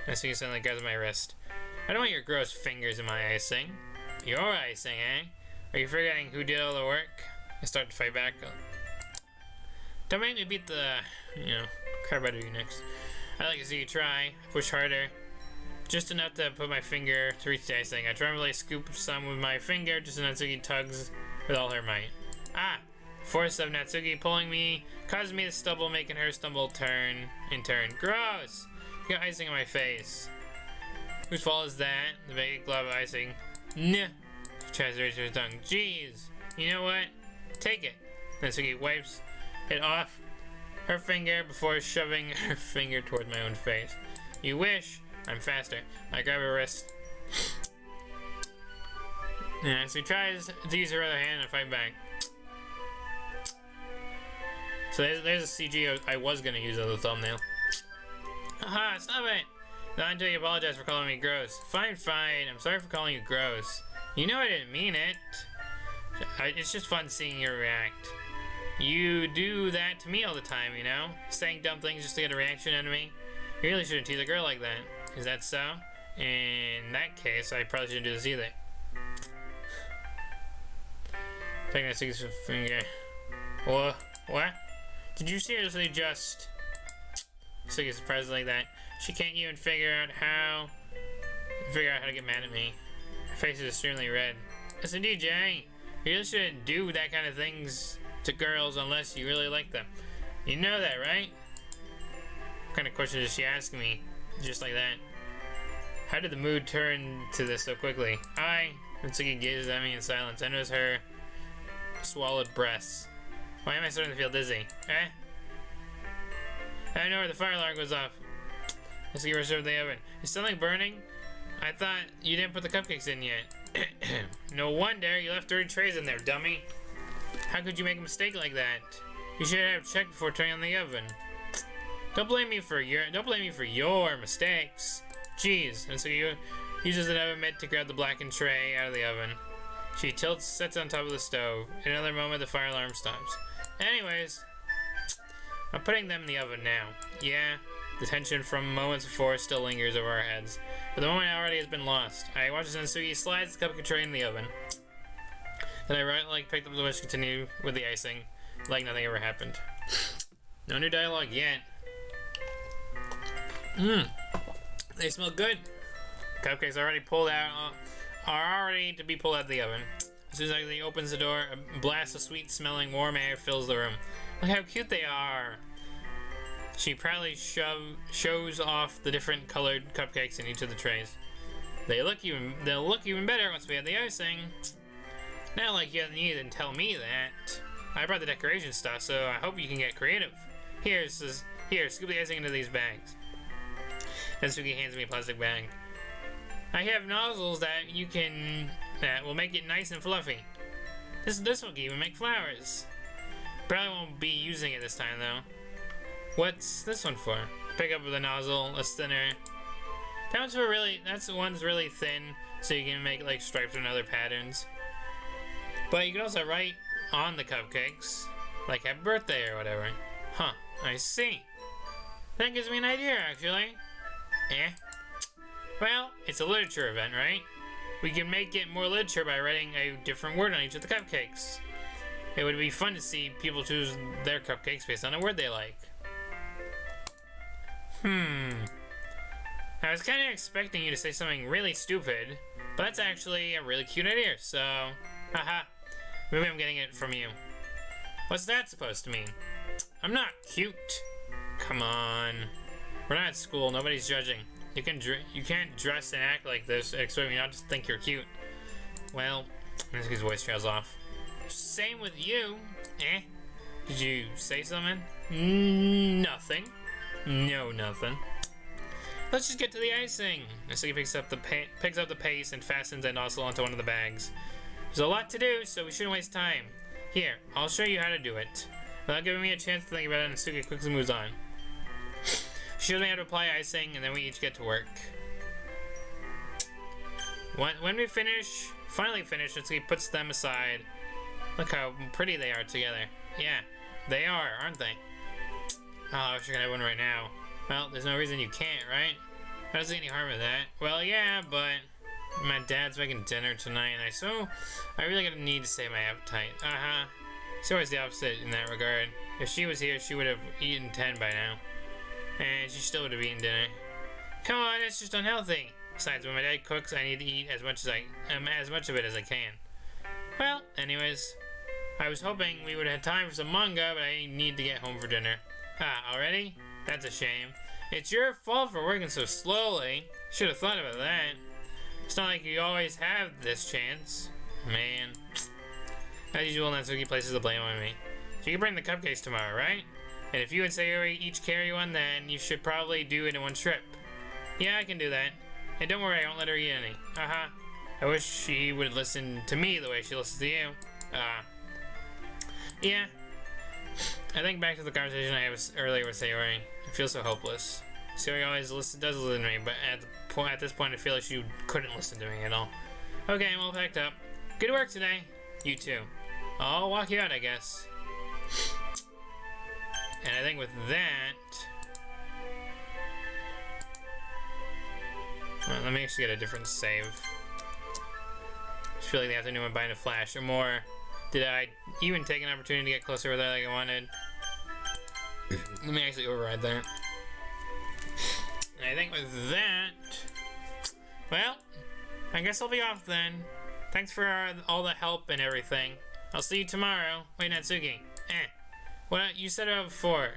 Natsuki suddenly grabs my wrist. I don't want your gross fingers in my icing. Your icing, eh? Are you forgetting who did all the work? I start to fight back. Don't make me beat the, crap out of you next. I'd like to see you try. Push harder. Just enough to put my finger to reach the icing. I try to really scoop some with my finger, just as Natsuki tugs with all her might. Ah! Force of Natsuki pulling me causes me to stumble, making her stumble in turn. Gross! You got icing on my face. Whose fault is that? The big glob of icing. Nah! She tries to reach her tongue. Jeez! You know what? Take it. Natsuki wipes it off her finger before shoving her finger towards my own face. You wish. I'm faster. I grab her wrist. Yeah, so he tries to use her other hand and fight back. So there's a CG I was gonna use as a thumbnail. Haha, stop it! Not until you apologize for calling me gross. Fine, fine. I'm sorry for calling you gross. You know I didn't mean it. It's just fun seeing you react. You do that to me all the time, you know? Saying dumb things just to get a reaction out of me. You really shouldn't tease a girl like that. Is that so? In that case, I probably shouldn't do this either. Taking a six finger. What? Did you seriously just... So get surprised like that? She can't even figure out how to get mad at me. Her face is extremely red. Listen, DJ, you really shouldn't do that kind of things to girls unless you really like them. You know that, right? What kind of question is she asking me? Just like that. How did the mood turn to this so quickly? Natsuki gazes at me in silence. I notice her swallowed breasts. Why am I starting to feel dizzy? I know where the fire alarm goes off. Let's get rid of the oven. Is something burning? I thought you didn't put the cupcakes in yet. No wonder you left dirty trays in there, dummy. How could you make a mistake like that? You should have checked before turning on the oven. Don't blame me for your mistakes. Jeez. And so you uses an oven mitt to grab the blackened tray out of the oven. She sets on top of the stove. In another moment, the fire alarm stops. Anyways, I'm putting them in the oven now. Yeah, the tension from moments before still lingers over our heads, but the moment already has been lost. I watch as Natsuki slides the cupcake tray in the oven. Then I picked up the wish, continue with the icing, like nothing ever happened. No new dialogue yet. They smell good. Cupcakes are already to be pulled out of the oven. As soon as he opens the door, a blast of sweet-smelling warm air fills the room. Look how cute they are! She proudly shows off the different colored cupcakes in each of the trays. They'll look even better once we have the icing. Not like you need to tell me that. I brought the decoration stuff, so I hope you can get creative. Here, scoop the icing into these bags. Natsuki hands me a plastic bag. I have nozzles that will make it nice and fluffy. This will even make flowers. Probably won't be using it this time though. What's this one for? Pick up the nozzle, a thinner. That's the one's really thin, so you can make like stripes and other patterns. But you can also write on the cupcakes, like happy birthday or whatever. Huh, I see. That gives me an idea actually. Well, it's a literature event, right? We can make it more literature by writing a different word on each of the cupcakes. It would be fun to see people choose their cupcakes based on a word they like. I was kind of expecting you to say something really stupid, but that's actually a really cute idea, so... Haha. Maybe I'm getting it from you. What's that supposed to mean? I'm not cute. Come on. We're not at school, nobody's judging. You can't dress and act like this and expect me not to think you're cute. Well, his voice trails off. Same with you. Did you say something? Nothing. No, nothing. Let's just get to the icing. Natsuki picks up the pace and fastens the nozzle onto one of the bags. There's a lot to do, so we shouldn't waste time. Here, I'll show you how to do it. Without giving me a chance to think about it, Natsuki quickly moves on. She shows me how to apply icing, and then we each get to work. When we finally finish, Natsuki puts them aside. Look how pretty they are together. Yeah, they are, aren't they? Oh, I wish I could have one right now. Well, there's no reason you can't, right? I don't see any harm in that. Well, yeah, but my dad's making dinner tonight, and I really gonna need to save my appetite. She's always the opposite in that regard. If she was here, she would have eaten 10 by now. And she still would have eaten dinner. Come on, it's just unhealthy. Besides, when my dad cooks, I need to eat as much of it as I can. Well, anyways, I was hoping we would have time for some manga, but I need to get home for dinner. Ah, already? That's a shame. It's your fault for working so slowly. Should have thought about that. It's not like you always have this chance. Man. As usual, Natsuki places the blame on me. So you can bring the cupcakes tomorrow, right? And if you and Sayori each carry one, then you should probably do it in one trip. Yeah, I can do that. And don't worry, I won't let her eat any. I wish she would listen to me the way she listens to you. Yeah. I think back to the conversation I had earlier with Sayori. I feel so hopeless. Sayori always does listen to me, but at this point I feel like she couldn't listen to me at all. Okay, I'm all packed up. Good work today. You too. I'll walk you out, I guess. And I think with that... Well, let me actually get a different save. I just feel like the afternoon went by in a flash. Or more, did I even take an opportunity to get closer with her like I wanted? Let me actually override that. And I think with that... Well, I guess I'll be off then. Thanks for all the help and everything. I'll see you tomorrow. Wait, Natsuki. What you said about before,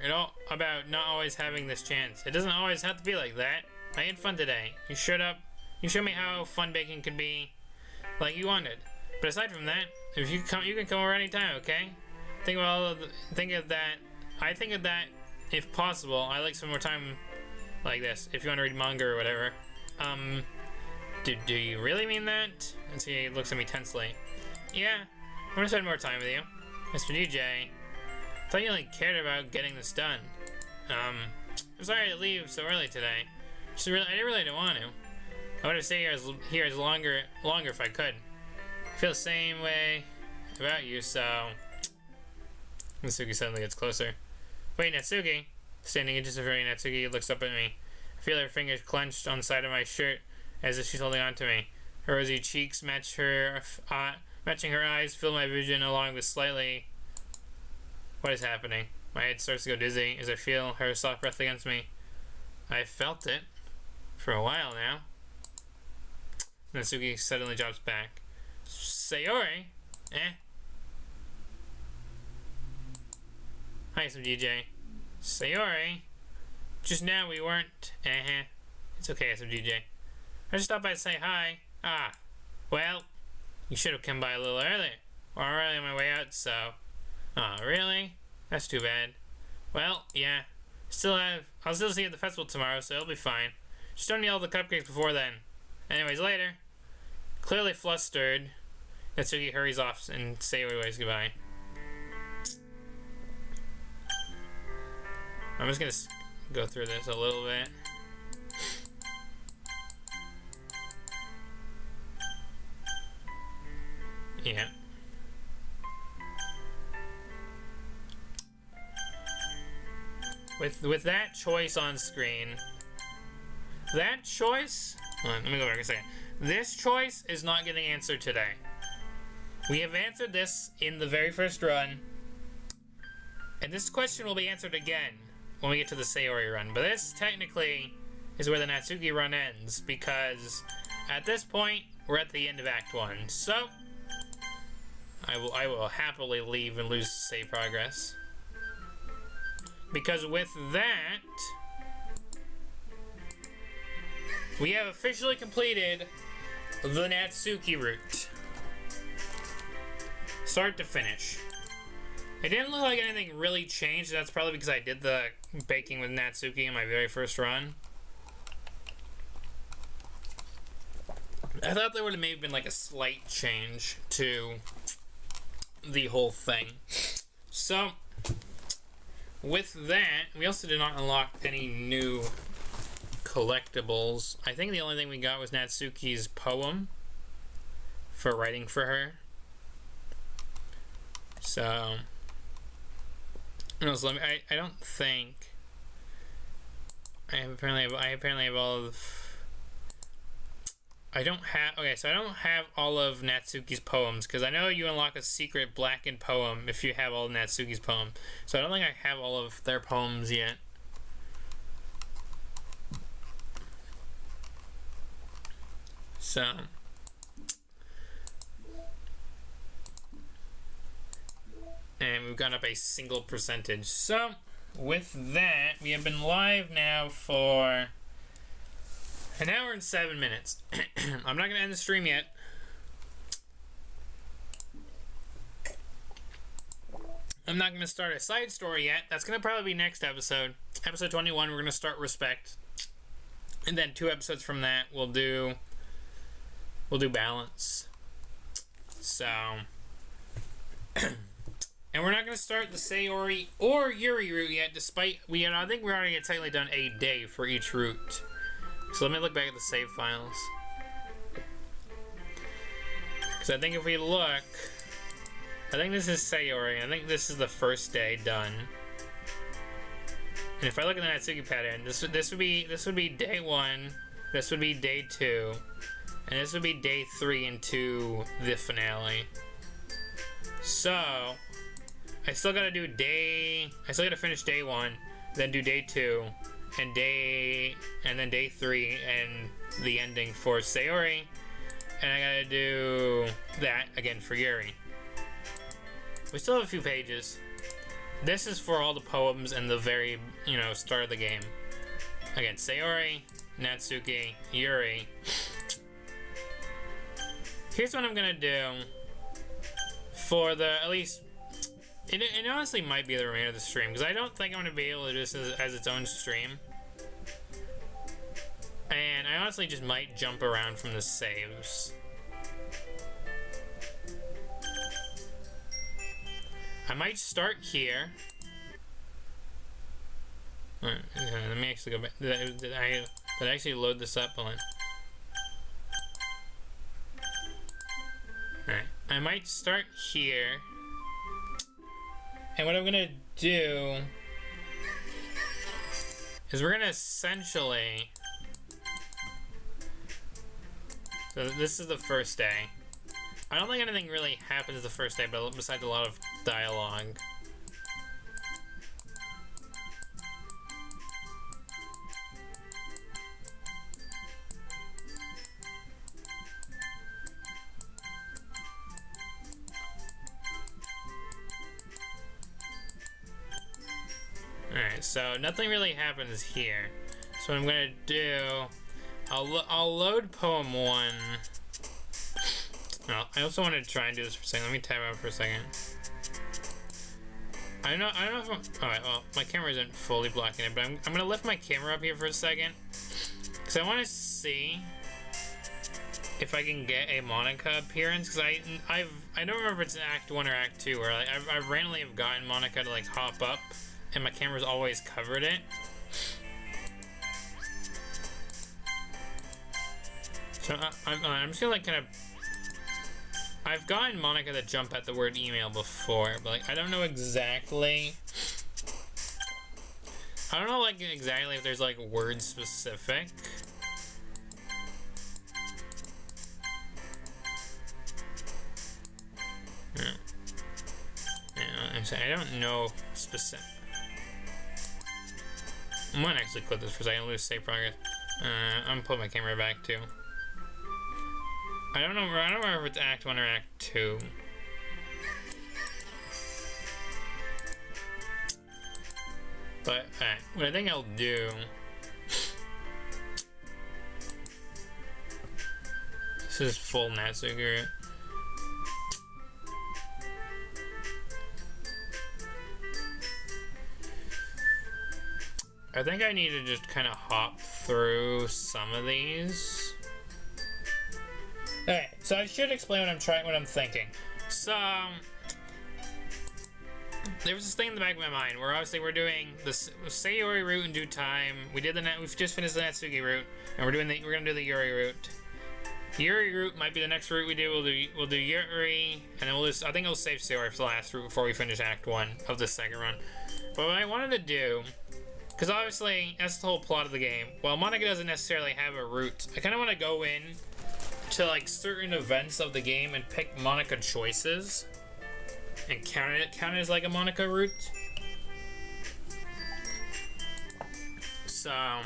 about not always having this chance. It doesn't always have to be like that. I had fun today. You showed me how fun baking could be, like you wanted. But aside from that, if you can come over anytime, okay? Think of that. If possible, I'd like some more time like this. If you want to read manga or whatever. Do you really mean that? And he looks at me tensely. Yeah, I'm gonna spend more time with you. As for DJ, I thought you only cared about getting this done. I'm sorry to leave so early today. I really didn't want to. I would have stayed here longer if I could. I feel the same way about you, so... Natsuki suddenly gets closer. Wait, Natsuki? Standing just before Natsuki looks up at me. I feel her fingers clenched on the side of my shirt as if she's holding on to me. Her rosy cheeks matching her eyes fill my vision along with slightly... What is happening? My head starts to go dizzy as I feel her soft breath against me. I've felt it for a while now. Natsuki suddenly drops back. Sayori? Hi, some DJ. Sayori? Just now we weren't. It's okay, some DJ. I just stopped by to say hi. Well, you should have come by a little earlier. Or already on my way out, so... really? That's too bad. Well, yeah. I'll still see you at the festival tomorrow, so it'll be fine. Just don't need all the cupcakes before then. Anyways, later. Clearly flustered, Natsuki hurries off and Sayori waves goodbye. I'm just gonna go through this a little bit. Yeah. With that choice on screen, that choice... Hold on, let me go back a second. This choice is not getting answered today. We have answered this in the very first run, and this question will be answered again when we get to the Sayori run. But this, technically, is where the Natsuki run ends, because at this point, we're at the end of Act 1. So, I will happily leave and lose save progress. Because with that, we have officially completed the Natsuki route. Start to finish. It didn't look like anything really changed. That's probably because I did the baking with Natsuki in my very first run. I thought there would have maybe been like a slight change to the whole thing. So, with that, we also did not unlock any new collectibles. I think the only thing we got was Natsuki's poem for writing for her. So, I don't think I apparently have all of I don't have... Okay, so I don't have all of Natsuki's poems, because I know you unlock a secret blackened poem if you have all of Natsuki's poems. So I don't think I have all of their poems yet. So... And we've gone up a single percentage. So, with that, we have been live now for... 1 hour and 7 minutes. I'm not going to end the stream yet. I'm not going to start a side story yet. That's going to probably be next episode. Episode 21, we're going to start Respect. And then 2 episodes from that, we'll do Balance. So... And we're not going to start the Sayori or Yuri route yet, despite... I think we're already technically done a day for each route. So let me look back at the save files. Because I think if we look... I think this is Sayori. I think this is the first day done. And if I look at the Natsuki pattern, this would be day 1, this would be day 2, and this would be day 3 into the finale. So... I still gotta finish day 1, then do day 2, and then day 3, and the ending for Sayori, and I gotta do that again for Yuri. We still have a few pages. This is for all the poems and the very, start of the game. Again, Sayori, Natsuki, Yuri. Here's what I'm gonna do for the, at least, it honestly might be the remainder of the stream, because I don't think I'm going to be able to do this as its own stream. And I honestly just might jump around from the saves. I might start here. Alright, let me actually go back. Did I actually load this up? Hold on. Alright, I might start here. And what I'm gonna do is we're gonna essentially... So this is the first day. I don't think anything really happens the first day, but besides a lot of dialogue. Alright, so nothing really happens here. So what I'm gonna do, I'll load poem 1. No, I also want to try and do this for a second. Let me time out for a second. I don't know if I'm... Alright, well, my camera isn't fully blocking it, but I'm gonna lift my camera up here for a second. Because I want to see if I can get a Monica appearance, because I don't remember if it's in Act 1 or Act 2, where like, I randomly have gotten Monica to like hop up, and my camera's always covered it. So I'm just gonna like kind of... I've gotten Monica to jump at the word email before, but like I don't know exactly... I don't know like exactly if there's like word specific. I don't know specific. I'm gonna actually clip this for a second. Lose save progress. I'm gonna put my camera back too. I don't remember if it's Act 1 or Act 2. But what I think I'll do. This is full Natsuki. I think I need to just kind of hop through some of these. Okay, so I should explain what I'm thinking. So there was this thing in the back of my mind where obviously we're doing the Sayori route in due time. We've just finished the Natsuki route, and we're gonna do the Yuri route. Yuri route might be the next route we do. We'll do Yuri, and then I think we'll save Sayori for the last route before we finish Act 1 of the second run. But what I wanted to do, because obviously that's the whole plot of the game. While Monica doesn't necessarily have a route, I kind of want to go in to like certain events of the game and pick Monica choices and count it as like a Monica route. So I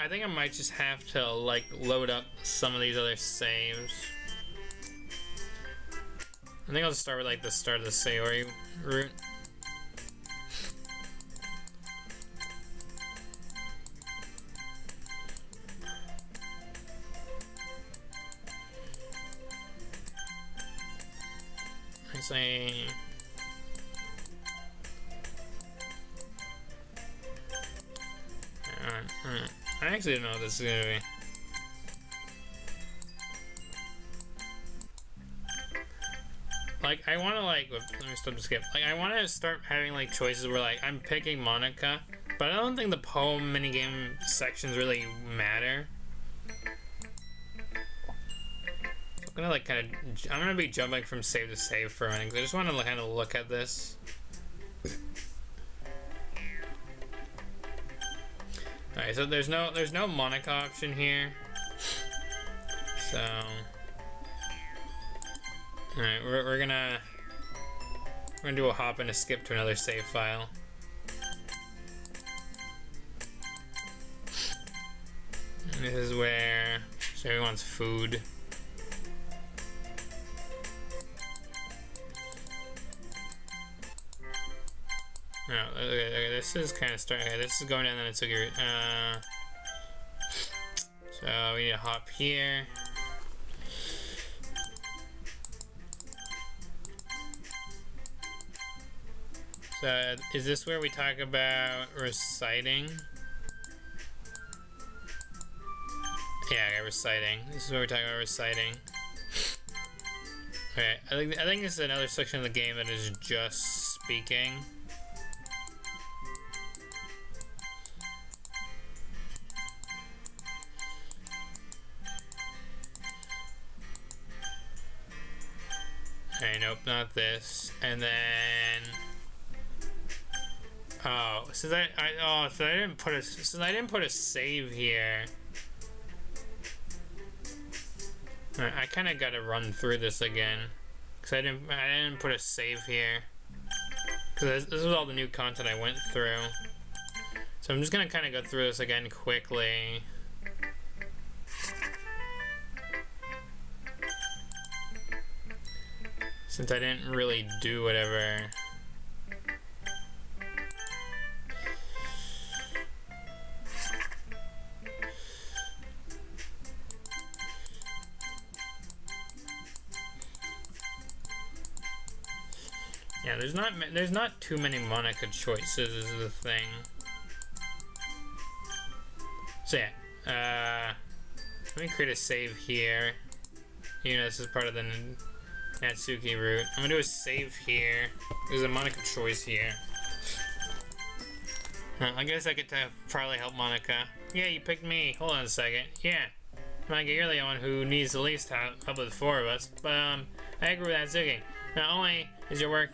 think I might just have to like load up some of these other saves. I think I'll just start with like the start of the Sayori route. Say I actually don't know what this is gonna be. Like I want to like let me stop the skip. Like I want to start having like choices where like I'm picking Monica, but I don't think the poem minigame sections really matter. I'm gonna like I'm gonna be jumping from save to save for a minute because I just want to kind of look at this. Alright, so there's no Monica option here. So alright, we're gonna do a hop and a skip to another save file. And this is where Sherry wants food. No, okay, this is kind of starting. Okay, this is going down the Natsuki route. So we need to hop here. So is this where we talk about reciting? Yeah, reciting. This is where we're talking about reciting. Okay, I think this is another section of the game that is just speaking. Okay, nope, not this. And then since I didn't put a save here. I kind of got to run through this again because I didn't put a save here because this was all the new content I went through. So I'm just gonna kind of go through this again quickly. Since I didn't really do whatever. Yeah, there's not too many Monica choices is the thing. So yeah, let me create a save here. You know, this is part of the Natsuki route. I'm gonna do a save here. There's a Monica choice here. I guess I get to probably help Monica. Yeah, you picked me. Hold on a second. Yeah, Monica, you're the one who needs the least help of the four of us. But I agree with Natsuki. Not only is your work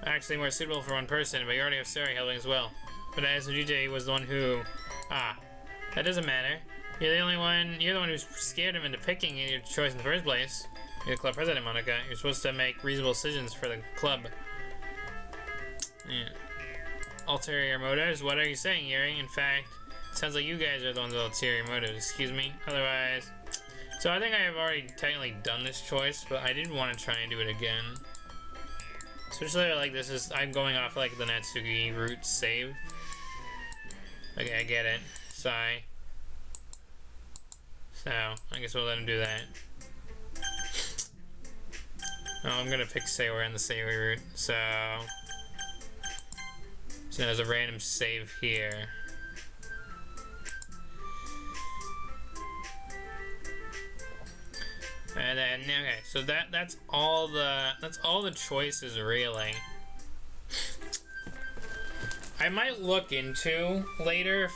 actually more suitable for one person, but you already have Sari helping as well. But SOGJ was the one who... that doesn't matter. You're the one who scared him into picking your choice in the first place. You're the club president, Monica. You're supposed to make reasonable decisions for the club. Yeah. Ulterior motives? What are you saying, Yuri? In fact, it sounds like you guys are the ones with ulterior motives. Excuse me? Otherwise... So I think I have already technically done this choice, but I did want to try and do it again. Especially like this is, I'm going off like the Natsuki route save. Okay, I get it. Sigh. So, I guess we'll let him do that. Oh, I'm gonna pick Sayori on the Sayori route. So there's a random save here. And then okay, so that's all the choices really. I might look into later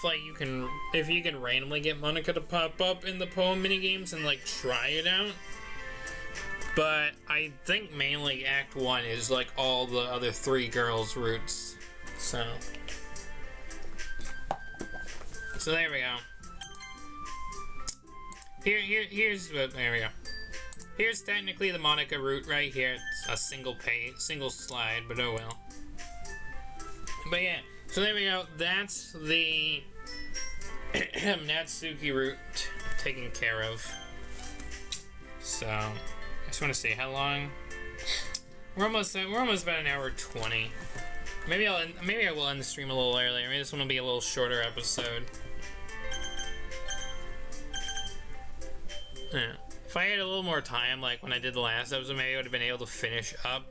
if you can randomly get Monica to pop up in the poem minigames and like try it out. But I think mainly Act 1 is like all the other three girls' routes. So there we go. Here's there we go. Here's technically the Monica route right here. It's a single slide, but oh well. But yeah, so there we go. That's the Natsuki route taken care of. So I just want to see how long. We're almost about an hour 20. Maybe I will end the stream a little earlier. Maybe this one will be a little shorter episode. Yeah. If I had a little more time, like when I did the last episode, maybe I would have been able to finish up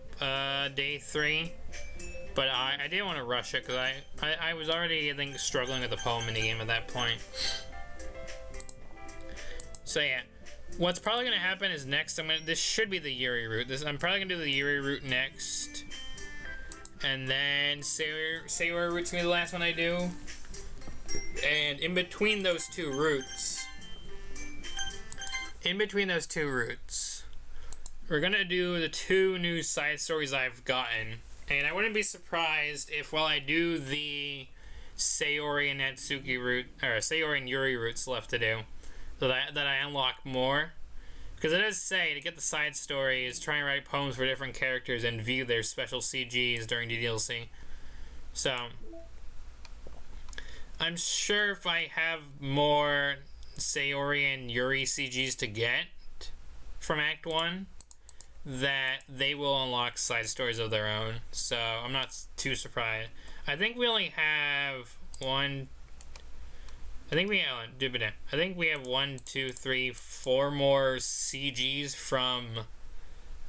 day 3. But I didn't want to rush it because I was already, I think, struggling with the poem minigame at that point. So yeah. What's probably going to happen is next, this should be the Yuri route. I'm probably going to do the Yuri route next. And then Sayori route's going to be the last one I do. And in between those two routes, we're going to do the 2 new side stories I've gotten. And I wouldn't be surprised if while I do the Sayori and Natsuki route, or Sayori and Yuri routes left to do, that I unlock more. Because it does say, to get the side stories, try and write poems for different characters and view their special CGs during DDLC. So, I'm sure if I have more Sayori and Yuri CGs to get from Act 1, that they will unlock side stories of their own. So, I'm not too surprised. I think we only have 1, 2, 3, 4 more CGs from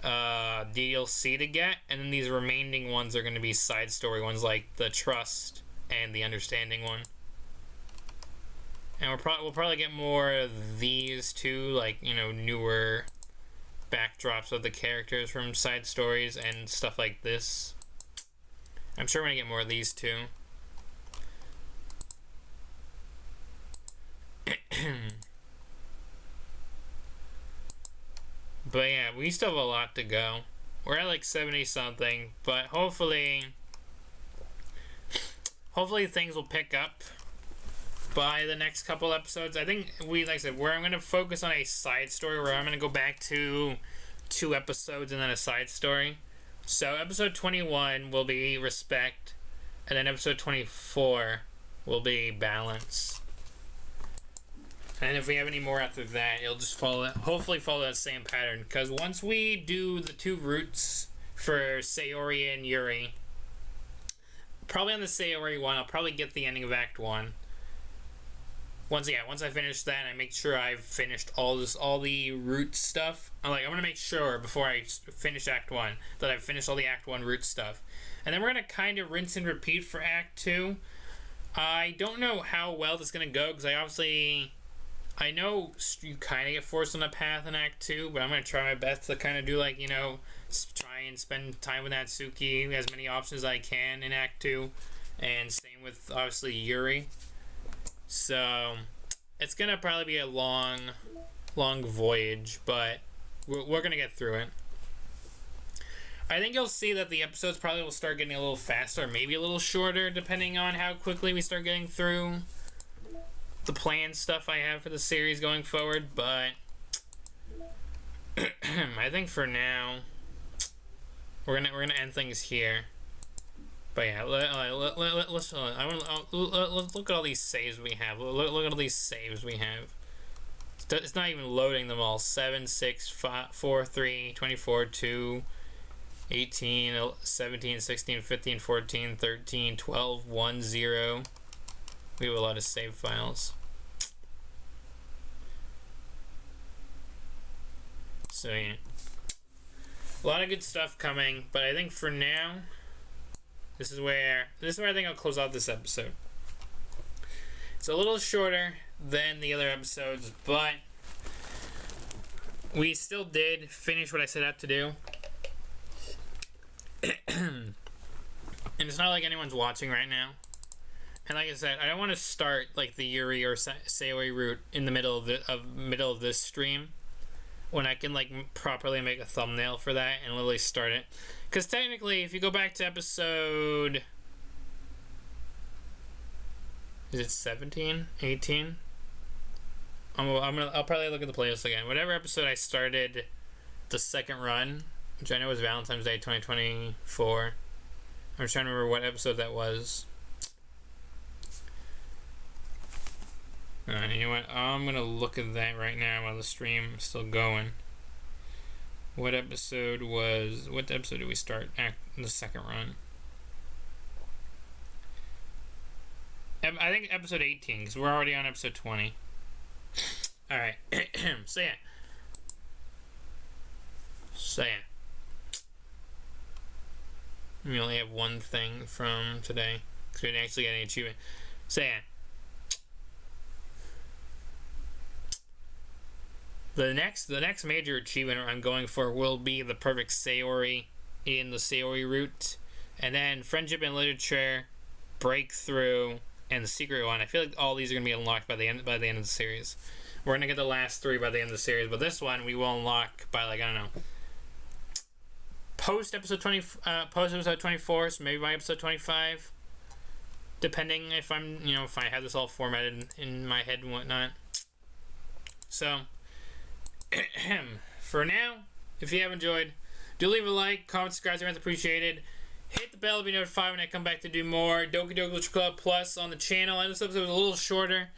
DLC to get, and then these remaining ones are going to be side story ones, like the Trust and the Understanding one. And we'll probably get more of these too, like, you know, newer backdrops of the characters from side stories and stuff like this. I'm sure we're going to get more of these too. But yeah, we still have a lot to go. We're at like 70 something, but hopefully things will pick up by the next couple episodes. I think like I said, I'm going to focus on a side story where I'm going to go back to 2 episodes and then a side story. So episode 21 will be Respect, and then episode 24 will be Balance. And if we have any more after that, it'll just hopefully follow that same pattern. Because once we do the 2 routes for Sayori and Yuri, probably on the Sayori one, I'll probably get the ending of Act 1. Once I finish that, and I make sure I've finished all the route stuff. I'm going to make sure before I finish Act 1 that I've finished all the Act 1 route stuff. And then we're going to kind of rinse and repeat for Act 2. I don't know how well this is going to go, because I know you kind of get forced on a path in Act 2, but I'm going to try my best to kind of do, like, you know, try and spend time with Natsuki, as many options as I can in Act 2, and same with, obviously, Yuri. So, it's going to probably be a long voyage, but we're going to get through it. I think you'll see that the episodes probably will start getting a little faster, maybe a little shorter, depending on how quickly we start getting through the planned stuff I have for the series going forward, but I think for now we're gonna end things here. But yeah, let's look at all these saves we have. Look at all these saves we have. It's not even loading them all. 7, 6, 5, 4, 3, 24, 2, 18, 17, 16, 15, 14, 13, 12, 1, 0. We have a lot of save files. So yeah, a lot of good stuff coming, but I think for now, this is where I think I'll close out this episode. It's a little shorter than the other episodes, but we still did finish what I set out to do. And it's not like anyone's watching right now. And like I said, I don't want to start like the Yuri or Sayori route in the middle of this stream, when I can like properly make a thumbnail for that and literally start it. Because technically, if you go back to episode, is it 17, 18? I'll probably look at the playlist again. Whatever episode I started the second run, which I know was Valentine's Day 2024. I'm trying to remember what episode that was. You know what? I'm gonna look at that right now while the stream is still going. What episode did we start the second run? I think episode 18, because we're already on episode 20. Alright. So yeah. We only have one thing from today, because we didn't actually get any achievement. So yeah. The next major achievement I'm going for will be the perfect Sayori in the Sayori route, and then friendship and literature, breakthrough, and the secret one. I feel like all these are gonna be unlocked by the end of the series. We're gonna get the last three by the end of the series, but this one we will unlock by, like, I don't know, post episode 24, so maybe by episode 25, depending if if I have this all formatted in my head and whatnot. So. For now, if you have enjoyed, do leave a like, comment, subscribe, it's appreciated. Hit the bell to be notified when I come back to do more Doki Doki Club Plus on the channel. I know this episode was a little shorter,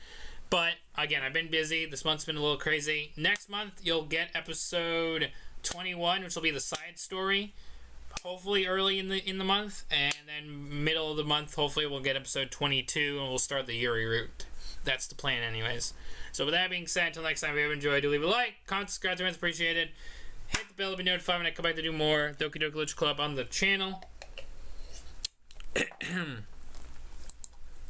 but again, I've been busy. This month's been a little crazy. Next month, you'll get episode 21, which will be the side story. Hopefully early in the month, and then middle of the month, hopefully we'll get episode 22, and we'll start the Yuri route. That's the plan, anyways. So with that being said, until next time, if you have enjoyed, do leave a like, comment, subscribe, it's appreciated. Hit the bell to be notified when I come back to do more Doki Doki Literature Club on the channel. I'm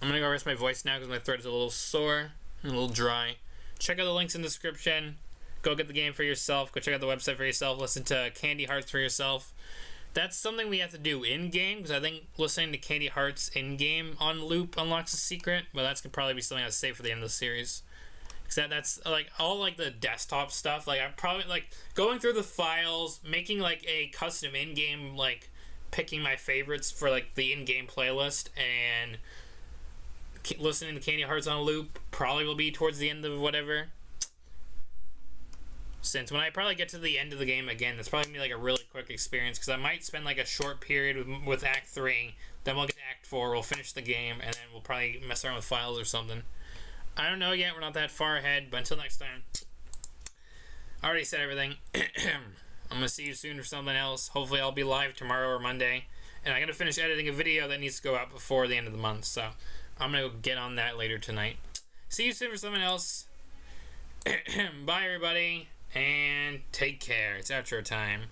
gonna go rest my voice now because my throat is a little sore and a little dry. Check out the links in the description. Go get the game for yourself. Go check out the website for yourself. Listen to Candy Hearts for yourself. That's something we have to do in-game, because I think listening to Candy Hearts in-game on loop unlocks a secret, but that's gonna probably be something I have to save for the end of the series. Because that's, like, all, like, the desktop stuff. Like, I'm probably, like, going through the files, making, like, a custom in-game, like, picking my favorites for, like, the in-game playlist, and listening to Candy Hearts on a loop probably will be towards the end of whatever. Since when I probably get to the end of the game again, it's probably going to be like a really quick experience, because I might spend like a short period with Act 3, then we'll get to Act 4, we'll finish the game, and then we'll probably mess around with files or something. I don't know yet, we're not that far ahead, but until next time, I already said everything. I'm going to see you soon for something else. Hopefully I'll be live tomorrow or Monday, and I got to finish editing a video that needs to go out before the end of the month, so I'm going to go get on that later tonight. See you soon for something else. Bye everybody. And take care. It's outro time.